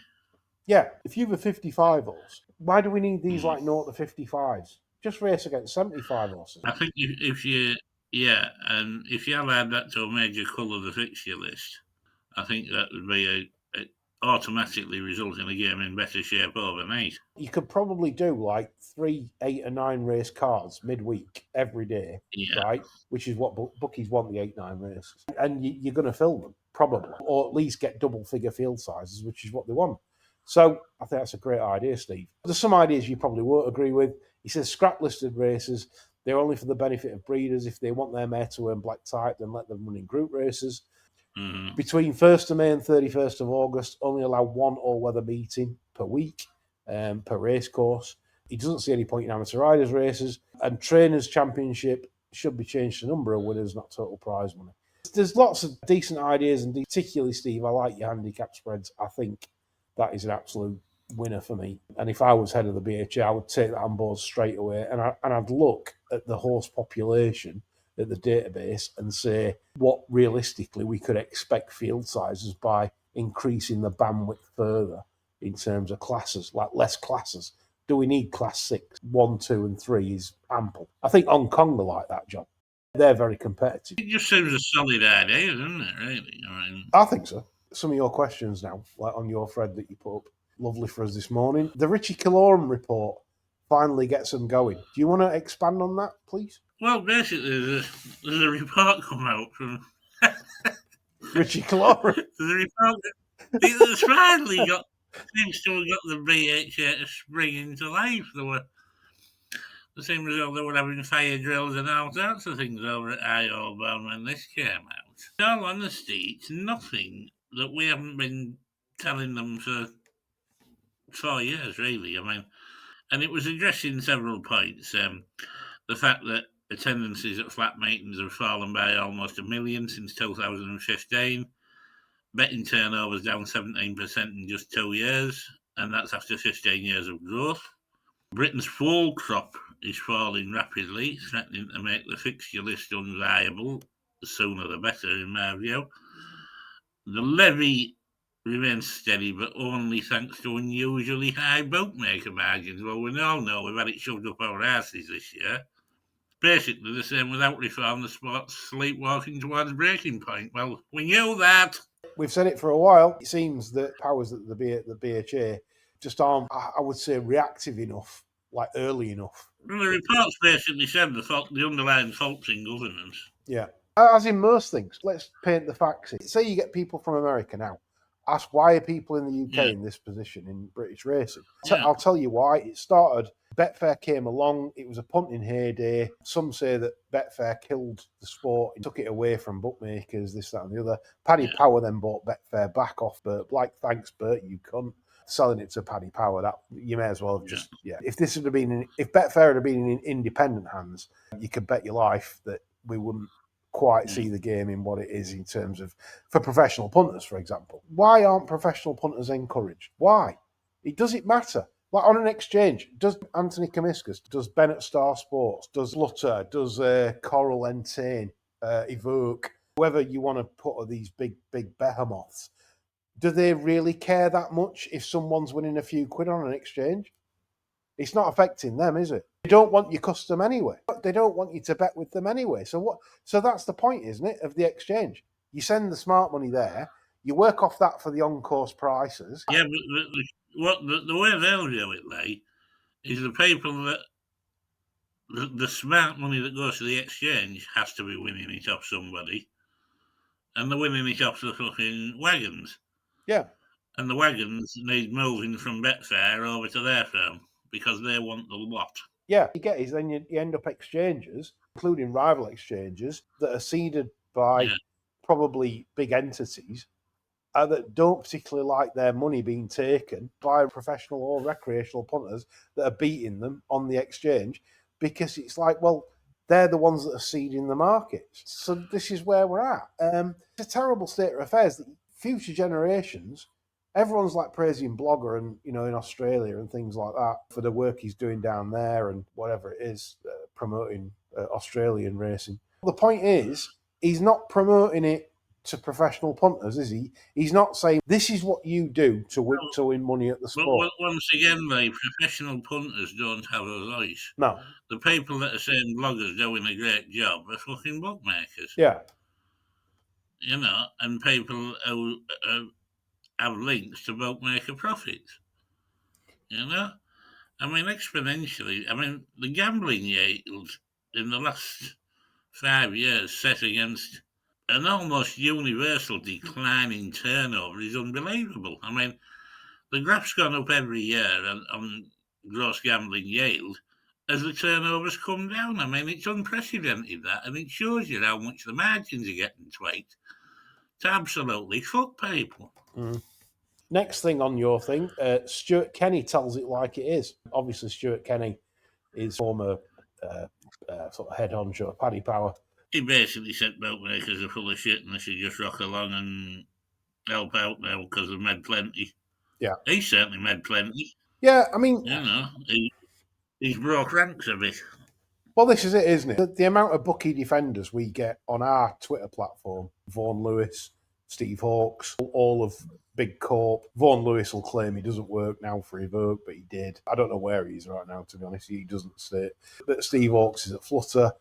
Yeah, if you were 55 horse, why do we need these 0 to 55s? Just race against 75 horses. I think if you add that to a major colour of the fixture list, I think that would be automatically result in a game in better shape overnight. You could probably do 3 8 or 9 race cards midweek every day, right? Which is what bookies want, the 8-9 races. And you're going to fill them, probably, or at least get double figure field sizes, which is what they want. So I think that's a great idea, Steve. There's some ideas you probably won't agree with. He says scrap listed races, they're only for the benefit of breeders. If they want their mare to earn black type, then let them run in group races. Between 1st of May and 31st of August, only allow 1 all-weather meeting per week, per race course. He doesn't see any point in amateur riders' races. And Trainers' Championship should be changed to number of winners, not total prize money. There's lots of decent ideas, and particularly, Steve, I like your handicap spreads. I think that is an absolute winner for me. And if I was head of the BHA, I would take that on board straight away. And I'd look at the horse population at the database and say what realistically we could expect field sizes by increasing the bandwidth further in terms of classes, like less classes. Do we need class 6? 1, 2 and 3 is ample. I think Hong Kong are like that, John. They're very competitive. It just seems a solid idea, doesn't it, really? I think so. Some of your questions now, like on your thread that you put up, lovely for us this morning. The Richie Killorn report finally gets them going. Do you want to expand on that, please? Well, basically, there's a report come out from Richie Killorn. There's a report that's finally seems to have got the BHA to spring into life. It seemed as though they were having fire drills and all sorts of things over at Ironbound when this came out. In all honesty, it's nothing that we haven't been telling them for 4 years, really. I mean, and it was addressing several points. The fact that attendances at flat meetings have fallen by almost 1 million since 2015. Betting turnover is down 17% in just 2 years, and that's after 15 years of growth. Britain's foal crop is falling rapidly, threatening to make the fixture list unviable. The sooner the better, in my view. The levy remains steady, but only thanks to unusually high bookmaker margins. Well, we all know we've had it shoved up our asses this year. Basically the same without reform, the sport's sleepwalking towards breaking point. Well, we knew that. we've said it for a while. It seems that powers that the BHA just aren't, I would say, reactive enough, like early enough. Well, the reports basically said the underlying faults in governance. Yeah. As in most things, let's paint the facts. Say you get people from America now. Ask why are people in the UK in this position in British racing? I'll tell you why. It started, Betfair came along, it was a punting heyday. Some say that Betfair killed the sport and took it away from bookmakers, this, that, and the other. Paddy Power then bought Betfair back off Bert Black. Thanks, Bert, you cunt. Selling it to Paddy Power, that you may as well have just If this had been if Betfair had been in independent hands, you could bet your life that we wouldn't quite see the game in what it is in terms of for professional punters, for example. Why aren't professional punters encouraged? Why? Does it matter? Like on an exchange, does Anthony Kamiskas, does Bennett Star Sports, does Lutter, does Coral Entain, Evoke, whoever you want to put are these big behemoths, do they really care that much if someone's winning a few quid on an exchange? It's not affecting them, is it? They don't want your custom anyway. They don't want you to bet with them anyway. So what? So that's the point, isn't it, of the exchange? You send the smart money there. You work off that for the on-course prices. Yeah, but the way they'll do it, like, is the people that the smart money that goes to the exchange has to be winning it off somebody, and they're winning it off the fucking wagons. Yeah. And the wagons need moving from Betfair over to their firm because they want the lot. Yeah, you get is then you end up exchanges, including rival exchanges, that are seeded by probably big entities that don't particularly like their money being taken by professional or recreational punters that are beating them on the exchange, because it's like, well, they're the ones that are seeding the market. So this is where we're at. It's a terrible state of affairs that future generations, everyone's like praising Blogger and, in Australia and things like that for the work he's doing down there and whatever it is, promoting Australian racing. The point is, he's not promoting it to professional punters, is he? He's not saying this is what you do to win money at the sport. But once again, professional punters don't have a voice. No. The people that are saying Bloggers doing a great job are fucking bookmakers. Yeah. And people who have links to bookmaker profits. Exponentially. The gambling yield in the last 5 years set against an almost universal decline in turnover is unbelievable. The graph's gone up every year on gross gambling yield as the turnovers come down. It's unprecedented, that, and it shows you how much the margins are getting tweaked to absolutely fuck people. Mm. Next thing on your thing, Stuart Kenny tells it like it is. Obviously, Stuart Kenny is former sort of head honcho, Paddy Power. He basically said bookmakers are full of shit and they should just rock along and help out now because they've made plenty. Yeah. He's certainly made plenty. Yeah, he's broke ranks a bit. Well, this is it, isn't it? The amount of bookie defenders we get on our Twitter platform, Vaughan Lewis, Steve Hawkes, all of Big Corp. Vaughan Lewis will claim he doesn't work now for Evoke, but he did. I don't know where he is right now, to be honest. He doesn't say it. But Steve Hawkes is at Flutter.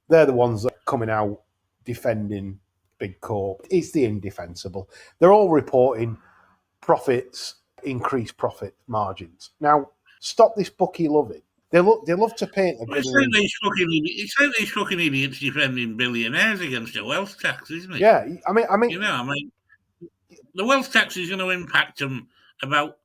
They're the ones that are coming out defending Big Corp. It's the indefensible. They're all reporting profits, increased profit margins. Now, stop this bookie loving. They love to paint a good. It's like these fucking idiots defending billionaires against a wealth tax, isn't it? Yeah, the wealth tax is going to impact them about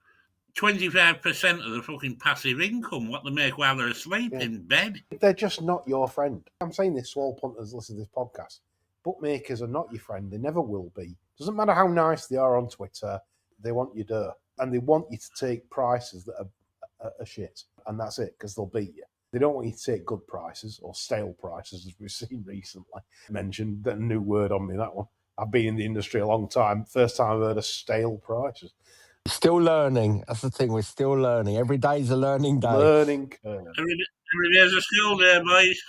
25% of the fucking passive income, what they make while they're asleep in bed. They're just not your friend. I'm saying this to all punters listen to this podcast. Bookmakers are not your friend. They never will be. Doesn't matter how nice they are on Twitter. They want your dirt. And they want you to take prices that are shit. And that's it, because they'll beat you. They don't want you to take good prices or stale prices, as we've seen recently. Mentioned a new word on me, that one. I've been in the industry a long time. First time I've heard of stale prices. Still learning. That's the thing. We're still learning. Every day's a learning day. Learning. Every day's a school day, boys.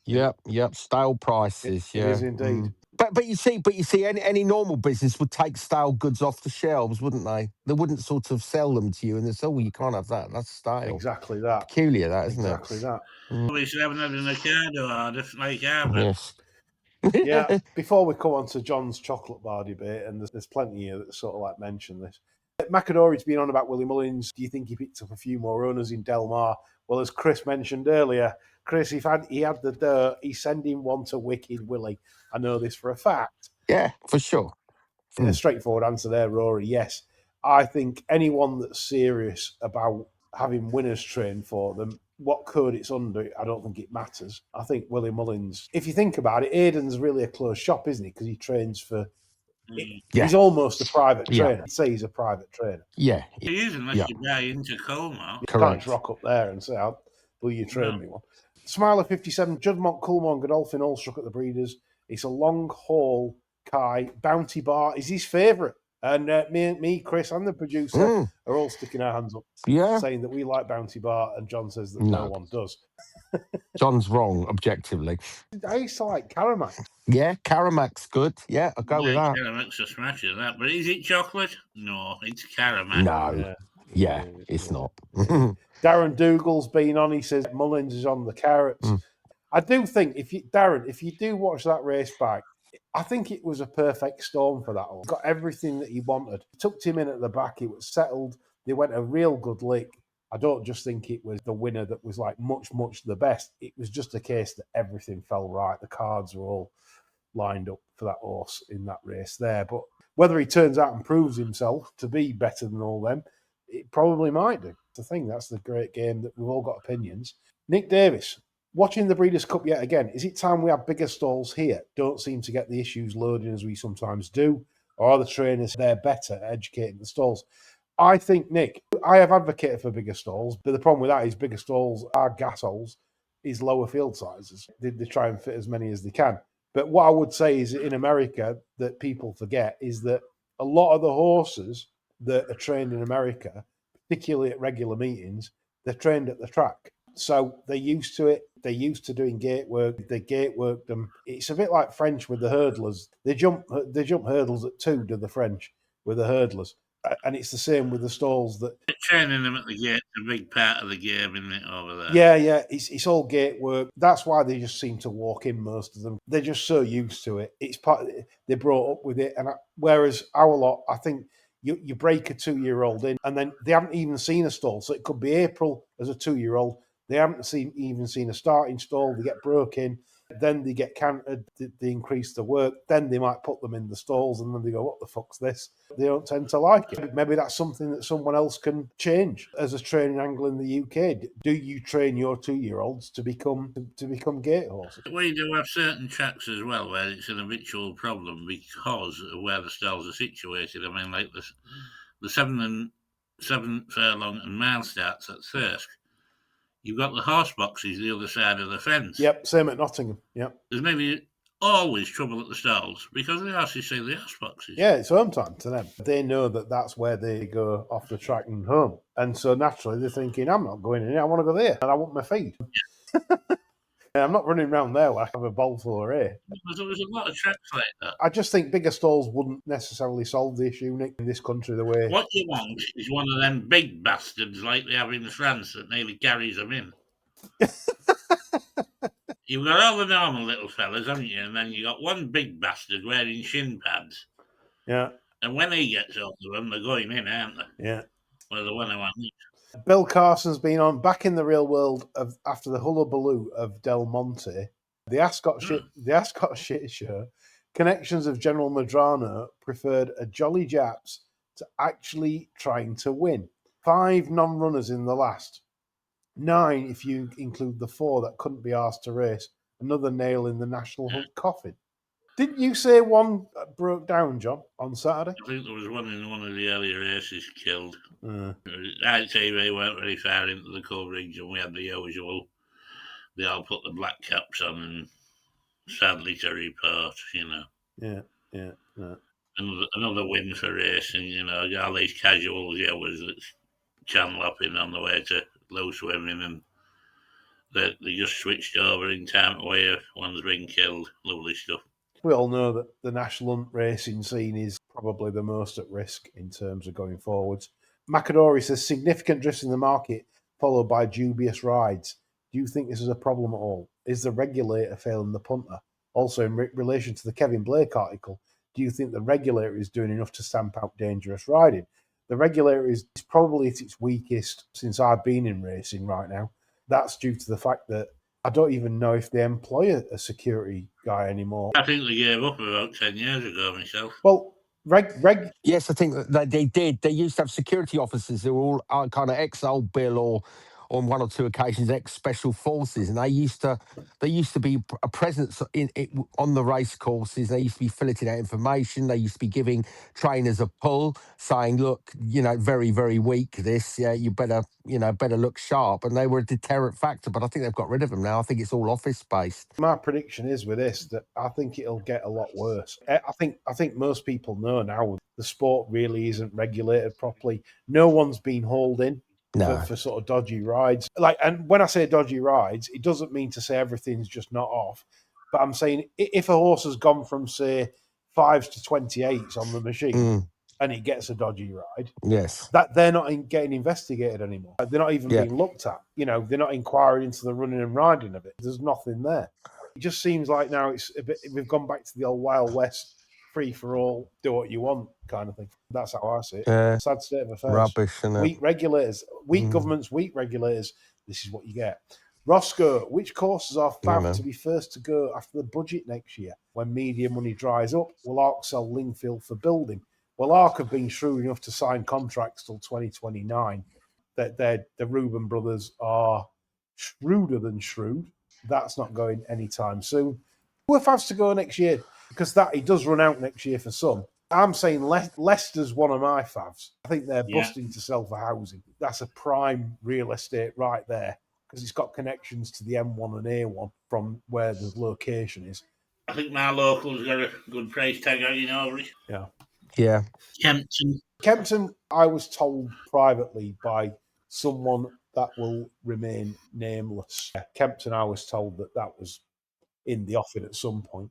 Yep. Stale prices. It is indeed. But you see, any normal business would take stale goods off the shelves, wouldn't they? They wouldn't sort of sell them to you and they say, "Oh, you can't have that. That's stale." Exactly that. Peculiar, that, isn't exactly it? Exactly that. We should have had an Ocado or just like our. Yes. Yeah, before we come on to John's chocolate bar debate, and there's plenty here that sort of like mention this. McAdory's been on about Willie Mullins. Do you think he picked up a few more runners in Del Mar? Well, as Chris mentioned earlier, Chris, he had the dirt. He's sending one to Wicked Willie. I know this for a fact. Yeah, for sure. A straightforward answer there, Rory. Yes, I think anyone that's serious about having winners train for them, what code it's under, I don't think it matters. I think Willie Mullins, if you think about it, Aiden's really a closed shop, isn't he? Because he trains for. He's almost a private trainer. I'd say he's a private trainer. Yeah. He is, unless you buy into Colmar. You can't rock up there and say, will you train me one? Smiler 57, Juddmonte, Coolmore, Godolphin all struck at the Breeders. It's a long haul. Kai, Bounty Bar is his favourite. And me, Chris, and the producer are all sticking our hands up, saying that we like Bounty Bar, and John says that no one does. John's wrong, objectively. I used to like Caramac. Yeah, Caramac's good. Yeah, I'll go with that. Caramac's a smash of that. But is it chocolate? No, it's Caramac. No. Yeah, it's not. Darren Dougal's been on. He says Mullins is on the carrots. I do think, if you do watch that race back, I think it was a perfect storm for that one. Got everything that he wanted. Tucked him in at the back. It was settled. They went a real good lick. I don't just think it was the winner that was like much the best. It was just a case that everything fell right. The cards were all lined up for that horse in that race there. But whether he turns out and proves himself to be better than all them, it probably might do. It's the thing. That's the great game that we've all got opinions. Nick Davis. Watching the Breeders' Cup yet again, is it time we have bigger stalls here? Don't seem to get the issues loading as we sometimes do. Or are the trainers there better at educating the stalls? I think, Nick, I have advocated for bigger stalls, but the problem with that is bigger stalls are gas holes, is lower field sizes. They try and fit as many as they can. But what I would say is in America that people forget is that a lot of the horses that are trained in America, particularly at regular meetings, they're trained at the track. So they're used to it. They're used to doing gate work. They gate work them. It's a bit like French with the hurdlers. They jump hurdles at 2 to the French with the hurdlers. And it's the same with the stalls. That training them at the gate is a big part of the game, isn't it, over there? Yeah. It's all gate work. That's why they just seem to walk in, most of them. They're just so used to it. It's part. They're brought up with it. And whereas our lot, I think you break a 2-year-old in, and then they haven't even seen a stall. So it could be April as a 2-year-old. They haven't even seen a starting stall. They get broke in. Then they get cantered. They increase the work. Then they might put them in the stalls, and then they go, "What the fuck's this?" They don't tend to like it. Maybe that's something that someone else can change. As a training angle in the UK, do you train your 2-year-olds to become gate horses? We do have certain tracks as well where it's an habitual problem because of where the stalls are situated. I mean, like the 7 furlong and mile starts at Thirsk. You've got the horse boxes the other side of the fence. Yep, same at Nottingham. Yep. There's maybe always trouble at the stalls because the horses see the horse boxes. Yeah, it's home time to them. They know that that's where they go off the track and home. And so naturally they're thinking, I'm not going in here, I want to go there and I want my feed. I'm not running around there where I have a bowl full of hay. There's a lot of tracks like that. I just think bigger stalls wouldn't necessarily solve the issue, Nick, in this country the way. What you want is one of them big bastards like they have in France that nearly carries them in. You've got all the normal little fellas, haven't you? And then you got one big bastard wearing shin pads. Yeah. And when he gets hold of them, they're going in, aren't they? Yeah. Well, the one who wants. Bill Carson's been on back in the real world after the hullabaloo of Del Monte, the Ascot shit show. Connections of General Medrano preferred a Jolly Japs to actually trying to win. 5 non-runners in the last. 9 if you include the 4 that couldn't be asked to race. Another nail in the National Hunt coffin. Didn't you say one broke down, John, on Saturday? I think there was one in one of the earlier races killed. ITV weren't very far into the coverage, and we had the usual. They all put the black caps on, and sadly to report, Yeah. Another win for racing, all these casuals, that's channel hopping on the way to low swimming, and they just switched over in time where one's been killed. Lovely stuff. We all know that the National Hunt racing scene is probably the most at risk in terms of going forwards. Macadory says significant drifts in the market followed by dubious rides. Do you think this is a problem at all? Is the regulator failing the punter? Also, in relation to the Kevin Blake article, do you think the regulator is doing enough to stamp out dangerous riding? The regulator is probably at its weakest since I've been in racing right now. That's due to the fact that I don't even know if they employ a security guy anymore. I think they gave up about 10 years ago myself. Well, Yes, I think that they did. They used to have security officers who were all kind of ex-Old Bill or on one or two occasions ex-special forces, and they used to be a presence on the race courses. They used to be filleting out information. They used to be giving trainers a pull, saying, "Look, very, very weak. This, yeah, you better look sharp." And they were a deterrent factor. But I think they've got rid of them now. I think it's all office based. My prediction is with this that I think it'll get a lot worse. I think most people know now the sport really isn't regulated properly. No one's been hauled in for sort of dodgy rides. And when I say dodgy rides, it doesn't mean to say everything's just not off. But I'm saying if a horse has gone from, say, 5s to 28s on the machine and it gets a dodgy ride, yes, that they're not getting investigated anymore. They're not even being looked at. They're not inquiring into the running and riding of it. There's nothing there. It just seems like now it's a bit. We've gone back to the old Wild West, free for all, do what you want kind of thing. That's how I see it. Sad state of affairs. Rubbish, isn't it? Weak regulators, weak governments, weak regulators. This is what you get. Roscoe, which courses are fav to be first to go after the budget next year? When media money dries up, will ARC sell Lingfield for building? Well, ARC have been shrewd enough to sign contracts till 2029. The Reuben brothers are shrewder than shrewd. That's not going anytime soon. Who are favs to go next year? Because it does run out next year for some. I'm saying Leicester's one of my favs. I think they're busting to sell for housing. That's a prime real estate right there because it's got connections to the M1 and A1 from where the location is. I think my local's got a good price tag hanging over it. Yeah. Kempton, I was told privately by someone that will remain nameless. Kempton, I was told that was in the offing at some point.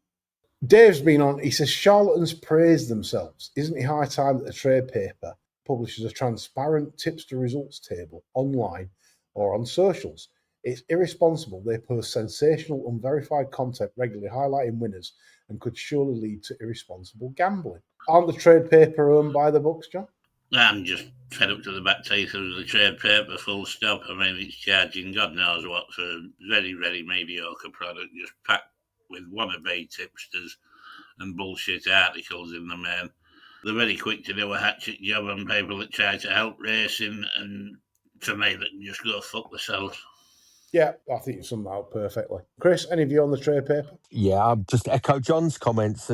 Dave's been on. He says charlatans praise themselves. Isn't it high time that the trade paper publishes a transparent tips to results table online or on socials? It's irresponsible. They post sensational, unverified content regularly highlighting winners and could surely lead to irresponsible gambling. Aren't the trade paper owned by the books, John? I'm just fed up to the back teeth of the trade paper, full stop. I mean, it's charging God knows what for a very, very mediocre product, just packed with wannabe tipsters and bullshit articles in the main. They're very quick to do a hatchet job on people that try to help racing, and to me, that can just go fuck themselves. Yeah, I think you summed that up perfectly. Chris, any view on the trade paper? Yeah, I'll just echo John's comments.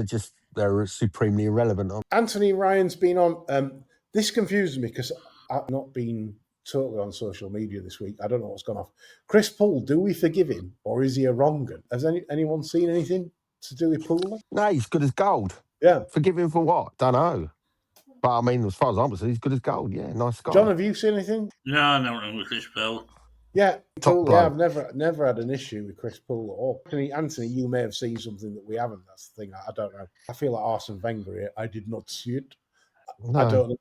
They're supremely irrelevant. Anthony Ryan's been on. This confuses me because I've not been totally on social media this week. I don't know what's gone off. Chris Poole, do we forgive him or is he a wrong un? Has anyone seen anything to do with Poole? No, he's good as gold. Yeah. Forgive him for what? Don't know. But I mean, as far as I'm concerned, he's good as gold. Yeah, nice guy. John, have you seen anything? No, not wrong with Chris Poole. Yeah, totally. I've never had an issue with Chris Poole at all. Anthony, you may have seen something that we haven't. That's the thing. I don't know. I feel like Arsene Wenger here. I did not see it. No. I don't know.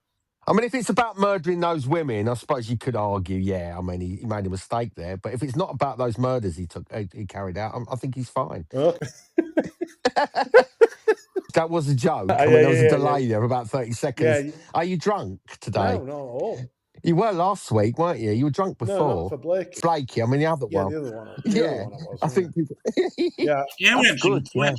I mean, if it's about murdering those women, I suppose you could argue, yeah, I mean, he made a mistake there. But if it's not about those murders he carried out, I think he's fine. Okay. That was a joke. I mean, there was a delay there of about 30 seconds. Yeah. Are you drunk today? No, not at all. You were last week, weren't you? You were drunk before. No, not for Blakey. Blakey, I mean, the other one. Yeah, the other one. Yeah, I think people... yeah, we had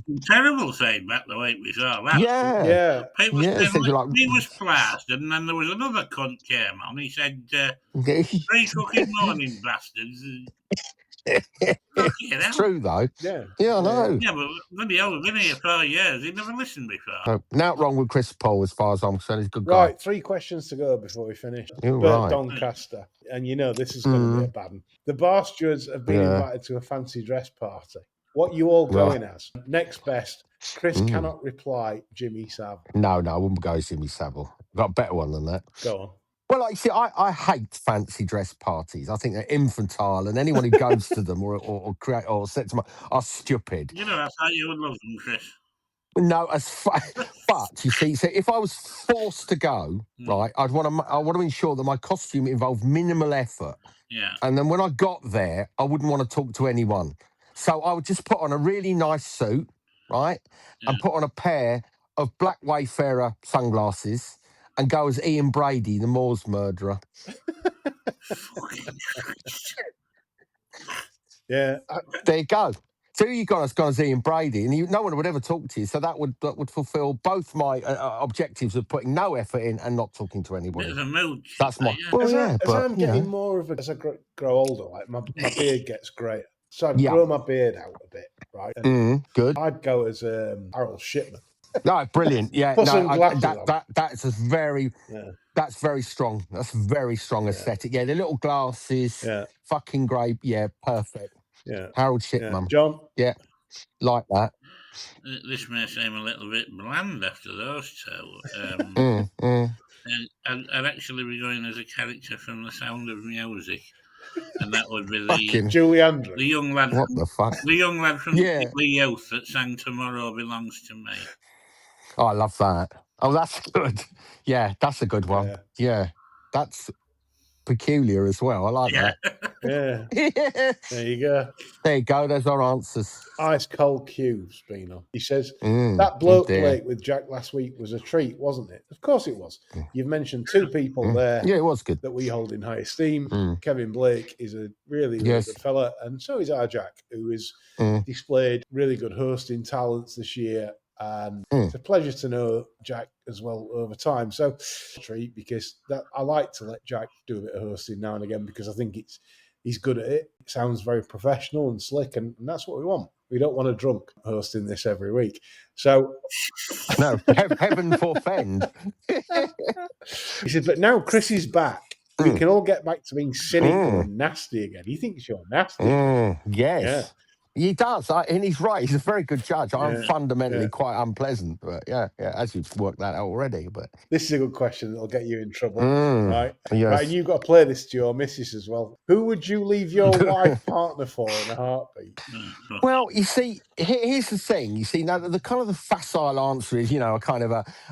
some terrible feedback the week we saw that. Yeah. People said he was plastered, and then there was another cunt came on. He said, 3 fucking morning bastards. It's true, though. Yeah, I know. Yeah, but bloody hell, I've been here 4 years. He never listened before. Not wrong with Chris Poole, as far as I'm concerned. He's a good guy. Right, 3 questions to go before we finish. You're right. Doncaster, and this is going to be a bad one. The bar stewards have been invited to a fancy dress party. What you all going as? Next best. Chris cannot reply. Jimmy Savile. No, I wouldn't go as Jimmy Savile. I've got a better one than that. Go on. Well, like you see, I hate fancy dress parties. I think they're infantile, and anyone who goes to them or create or sets them up are stupid. I thought you would love them, Chris. No, but you see, so if I was forced to go, right, I want to ensure that my costume involved minimal effort. Yeah. And then when I got there, I wouldn't want to talk to anyone, so I would just put on a really nice suit. right, and put on a pair of black Wayfarer sunglasses and go as Ian Brady, the Moors murderer. Yeah. There you go. So you got us gone as Ian Brady, and no one would ever talk to you. So that would fulfil both my objectives of putting no effort in and not talking to anybody. Bit of a mood. That's my as I'm getting more of as I grow older, like my beard gets greater, so I'd grow my beard out a bit, right? And good. I'd go as Harold Shipman. No, brilliant. Yeah, Put some glasses on. That's a very. Yeah. That's very strong. That's very strong aesthetic. Yeah, the little glasses. Yeah. Fucking great. Yeah, perfect. Yeah. Harold Shipman. Yeah. John. Yeah, like that. This may seem a little bit bland after those two. I'd actually be going as a character from The Sound of Music, and that would be the Julie Andrews, the young lad. What the fuck? The young lad from the Youth that sang "Tomorrow Belongs to Me." Oh, I love that. Oh, that's good. Yeah, that's a good one. Yeah, that's peculiar as well. I like that. Yeah. There you go. There you go. There's our answers. Ice Cold Cube's been on. He says, that bloke plate with Jack last week was a treat, wasn't it? Of course it was. You've mentioned two people there it was good. that we hold in high esteem. Kevin Blake is a really good fella, and so is our Jack, who has displayed really good hosting talents this year. And it's a pleasure to know Jack as well over time. So, treat, because I like to let Jack do a bit of hosting now and again, because I think he's good at it. It sounds very professional and slick, and that's what we want. We don't want a drunk hosting this every week. So, no, heaven forfend. He said, but now Chris is back. We can all get back to being cynical and nasty again. He thinks you're nasty. Yes. Yeah. He does, and he's right. He's a very good judge. I'm fundamentally quite unpleasant, but as you've worked that out already. But this is a good question that'll get you in trouble, right? Yes. Right, and you've got to play this to your missus as well. Who would you leave your wife partner for in a heartbeat? Well, you see, here's the thing. You see, now the kind of the facile answer is, a kind of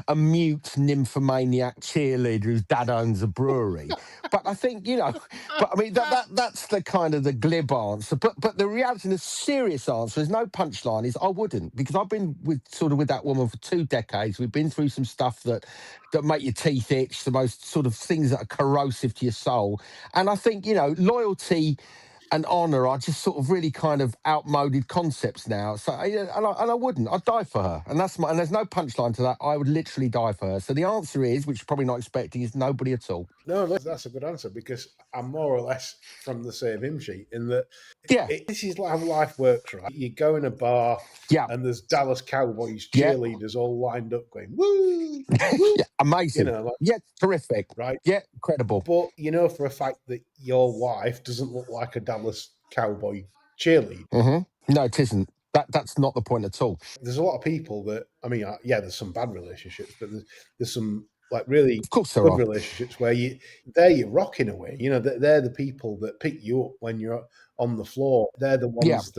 a mute nymphomaniac cheerleader whose dad owns a brewery. But I think, but I mean that's the kind of the glib answer. But the reality, the serious answer is no punchline is I wouldn't, because I've been with that woman for 2 decades. We've been through some stuff that make your teeth itch, the most sort of things that are corrosive to your soul. And I think, loyalty and honour are just sort of really kind of outmoded concepts now. So, and I wouldn't. I'd die for her, and there's no punchline to that. I would literally die for her. So the answer is, which you're probably not expecting, is nobody at all. No, that's a good answer, because I'm more or less from the same hymn sheet in that. This is how life works, right? You go in a bar, and there's Dallas Cowboys cheerleaders all lined up going, woo, woo. Amazing. Terrific. Right? Yeah, incredible. But you know for a fact that your wife doesn't look like a Dallas Cowboy cheerleader. Mm-hmm. No, it isn't. That's not the point at all. There's a lot of people that, I mean, there's some bad relationships, but there's some like really good relationships where you're rocking away. They're the people that pick you up when you're on the floor. They're the ones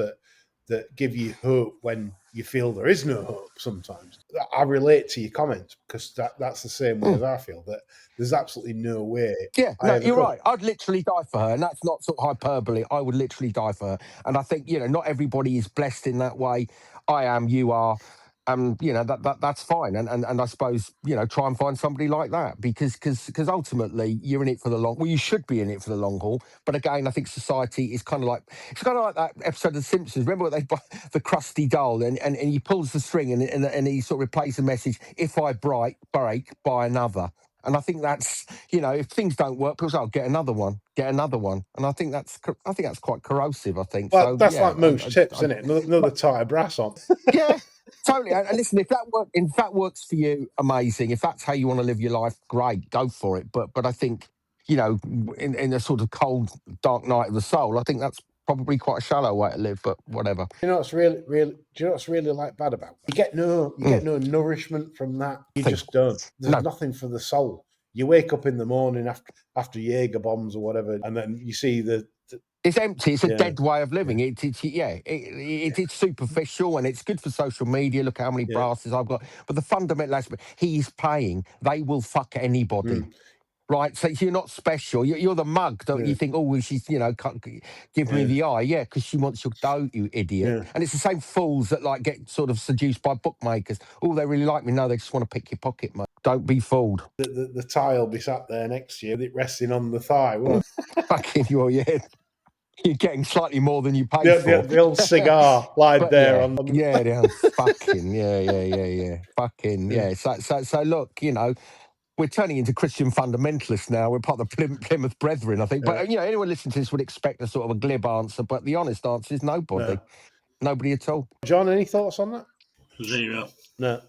that give you hope when you feel there is no hope sometimes. I relate to your comments, because that's the same way as I feel, that there's absolutely no way. Yeah, no, you're right. I'd literally die for her, and that's not sort of hyperbole. I would literally die for her. And I think, not everybody is blessed in that way. I am, you are. That's fine, and I suppose try and find somebody like that, because ultimately you're in it for the long. Well, you should be in it for the long haul. But again, I think society is kind of like that episode of The Simpsons. Remember what they buy the Krusty doll, and he pulls the string and he sort of replays the message: "If I break, buy another." And I think that's if things don't work, people say, "Oh, get another one." And I think that's quite corrosive. I think. Well, so, that's like Moosh tips, isn't it? Another tie of brass on. Yeah. Totally. And listen, if that works for you, amazing. If that's how you want to live your life, great, go for it. But I think, in a sort of cold, dark night of the soul, I think that's probably quite a shallow way to live. But whatever. What's really like bad about it? You get no nourishment from that. You just don't. There's nothing for the soul. You wake up in the morning after Jaeger bombs or whatever, and then you see it's empty. It's a dead way of living. It's superficial, and it's good for social media. Look how many brasses I've got. But the fundamental aspect, he is paying. They will fuck anybody. right? So you're not special. You're the mug, don't you? Think, oh, she's, give me the eye. Yeah, because she wants your dough, you idiot. Yeah. And it's the same fools that like get sort of seduced by bookmakers. Oh, they really like me. No, they just want to pick your pocket, mate. Don't be fooled. The tie will be sat there next to you, with it resting on the thigh, won't it? Fucking your head. You're getting slightly more than you paid for. The old cigar lied there on the... Yeah, fucking, yeah. Fucking, yeah. So look, we're turning into Christian fundamentalists now. We're part of the Plymouth Brethren, I think. But, anyone listening to this would expect a sort of a glib answer, but the honest answer is nobody. No. Nobody at all. John, any thoughts on that? Zero. No.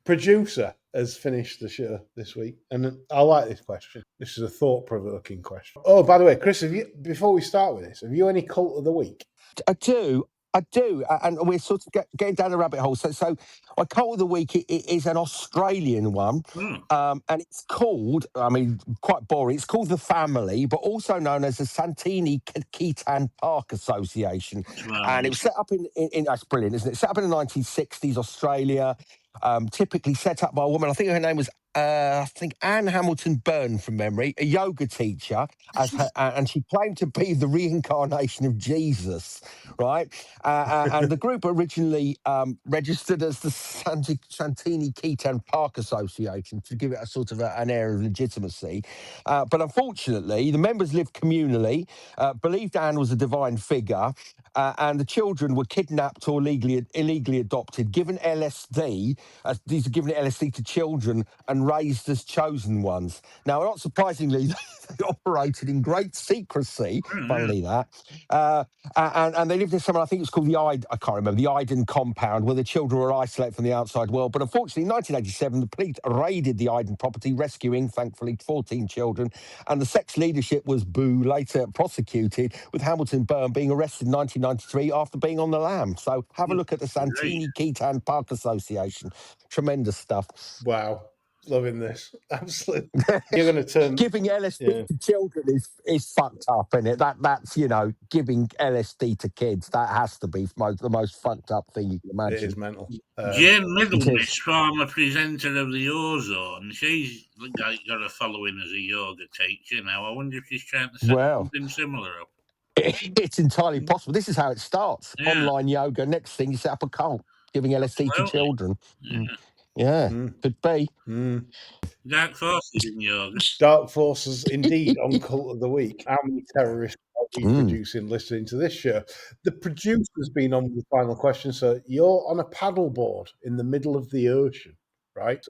Producer has finished the show this week, and I like this question. This is a thought-provoking question. Oh, by the way, Chris, before we start with this, have you any cult of the week? I do, and we're sort of getting down a rabbit hole. So my cult of the week is an Australian one, and it's called, quite boring, it's called The Family, but also known as the Santini Keaton Park Association. And it was set up in that's brilliant, isn't it? Set up in the 1960s, Australia, typically set up by a woman, I think her name was Anne Hamilton Byrne from memory, a yoga teacher, and she claimed to be the reincarnation of Jesus, right? And the group originally registered as the Santini Keaton Park Association to give it a sort of an air of legitimacy. But unfortunately, the members lived communally, believed Anne was a divine figure, and the children were kidnapped or illegally adopted, given LSD. These are given LSD to children and raised as chosen ones. Now, not surprisingly, they operated in great secrecy, funnily that. And they lived in somewhere, I think it was called I can't remember, the Iden compound, where the children were isolated from the outside world. But unfortunately, in 1987, the police raided the Iden property, rescuing, thankfully, 14 children. And the sex leadership was later prosecuted, with Hamilton Byrne being arrested in 1993 after being on the lam. So have a look at the Santini Keaton Park Association. Tremendous stuff. Wow. Loving this. Absolutely. You're going to turn... Giving LSD to children is fucked up, isn't it? That's, giving LSD to kids, that has to be the most fucked up thing you can imagine. It is mental. Jane Middlemiss, former presenter of the Ozone, she's got a following as a yoga teacher now. I wonder if she's trying to set something similar up. It's entirely possible. This is how it starts. Yeah. Online yoga. Next thing, you set up a cult, giving LSD to children. Yeah. Could be. Dark forces in yoga. Dark forces, indeed, on Cult of the Week. How many terrorists are we producing listening to this show? The producer's been on the final question. So you're on a paddleboard in the middle of the ocean, right?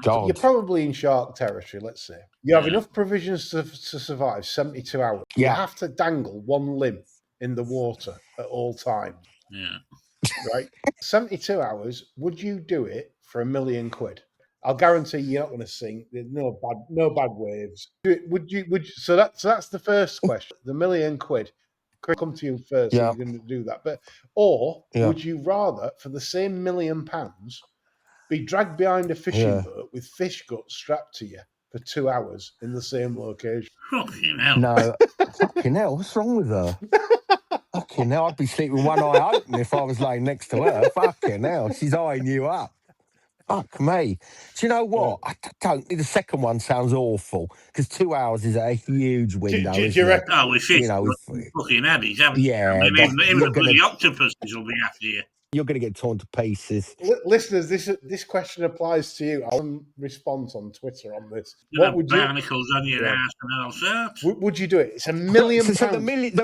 God. You're probably in shark territory, let's say. You have enough provisions to survive 72 hours. You have to dangle one limb in the water at all times. Yeah. Right? 72 hours, would you do it for £1 million? I'll guarantee you're not going to sink. There's no bad waves. Would you? So that's the first question. The £1 million. Could come to you first. So you're going to do that, would you rather, for the same £1 million, be dragged behind a fishing boat with fish guts strapped to you for 2 hours in the same location? Fucking hell! No, fucking hell. What's wrong with her? Fucking hell, I'd be sleeping with one eye open if I was laying next to her. Fucking hell, she's eyeing you up. Fuck me. Do you know what? I don't. The second one sounds awful because 2 hours is a huge window. Do you reckon? Oh, we fish fucking addies, haven't you? Yeah, I mean, even the bloody octopuses will be after you. You're going to get torn to pieces. Listeners, this question applies to you. I'll respond on Twitter on this. What would barnacles on your ass and all sorts? Would you do it? It's £1 million. So the million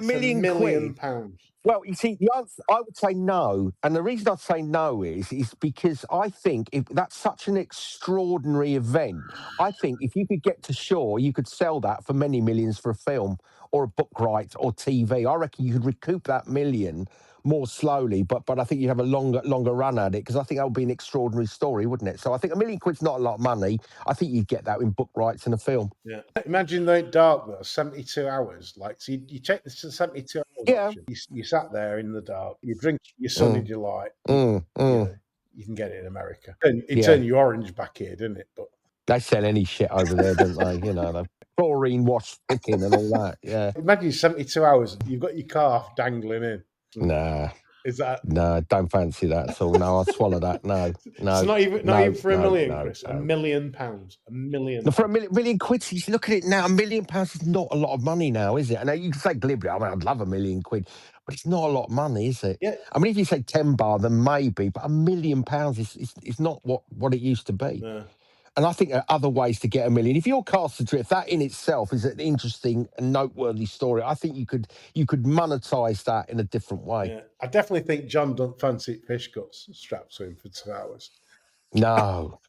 £1 Well, you see, the answer, I would say no. And the reason I'd say no is because I think if that's such an extraordinary event, I think if you could get to shore, you could sell that for many millions for a film or a book right or TV. I reckon you could recoup that million more slowly, but I think you'd have a longer run at it because I think that would be an extraordinary story, wouldn't it? So I think £1 million not a lot of money. I think you'd get that in book rights and a film. Yeah. Imagine the dark though, 72 hours. Like, so you take this to 72 hours. Yeah. You sat there in the dark. You drink your Sunny Delight. You can get it in America. And it turned your orange back here, didn't it? But they sell any shit over there, don't they? The chlorine wash chicken and all that. Yeah. Imagine 72 hours. You've got your calf dangling in. Nah. Is that no? Don't fancy that at all. No, I'll swallow that. No. It's not even for a million, Chris. No. £1 million. £1 million. No, for £1 million, you look at it now. £1 million is not a lot of money now, is it? And you can say glibly, I mean, I'd love £1 million, but it's not a lot of money, is it? Yeah. I mean, if you say 10 bar, then maybe, but £1 million is not what it used to be. No. And I think there are other ways to get £1 million. If you're Cast Adrift, that in itself is an interesting and noteworthy story. I think you could monetize that in a different way. Yeah. I definitely think John don't fancy fish guts strapped to him for 2 hours. No.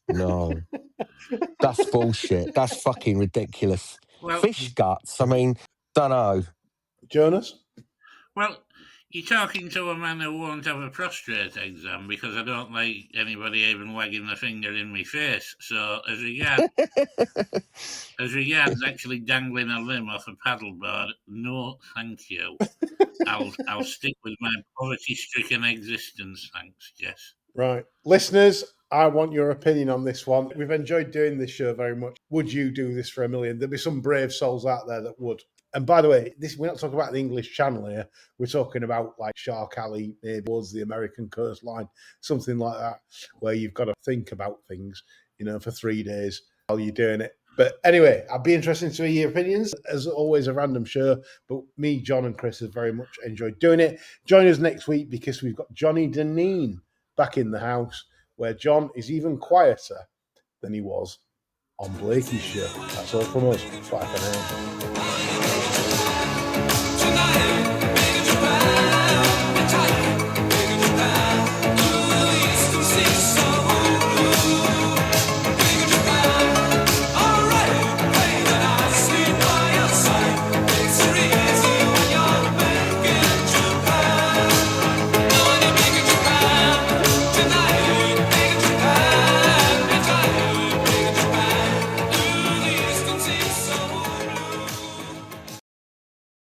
That's bullshit. That's fucking ridiculous. Well, Fish guts, I mean, don't know. Jonas? Well, you're talking to a man who won't have a prostate exam because I don't like anybody even wagging the finger in my face. So as regards actually dangling a limb off a paddleboard, no, thank you. I'll stick with my poverty-stricken existence, thanks, Jess. Right. Listeners, I want your opinion on this one. We've enjoyed doing this show very much. Would you do this for $1 million? There'll be some brave souls out there that would. And by the way, we're not talking about the English Channel here. We're talking about like Shark Alley, maybe towards the American coastline, something like that, where you've got to think about things, for 3 days while you're doing it. But anyway, I'd be interested to hear your opinions. As always, a random show. But me, John, and Chris have very much enjoyed doing it. Join us next week because we've got Johnny Deneen back in the house, where John is even quieter than he was on Blakey's show. That's all from us. Bye for now.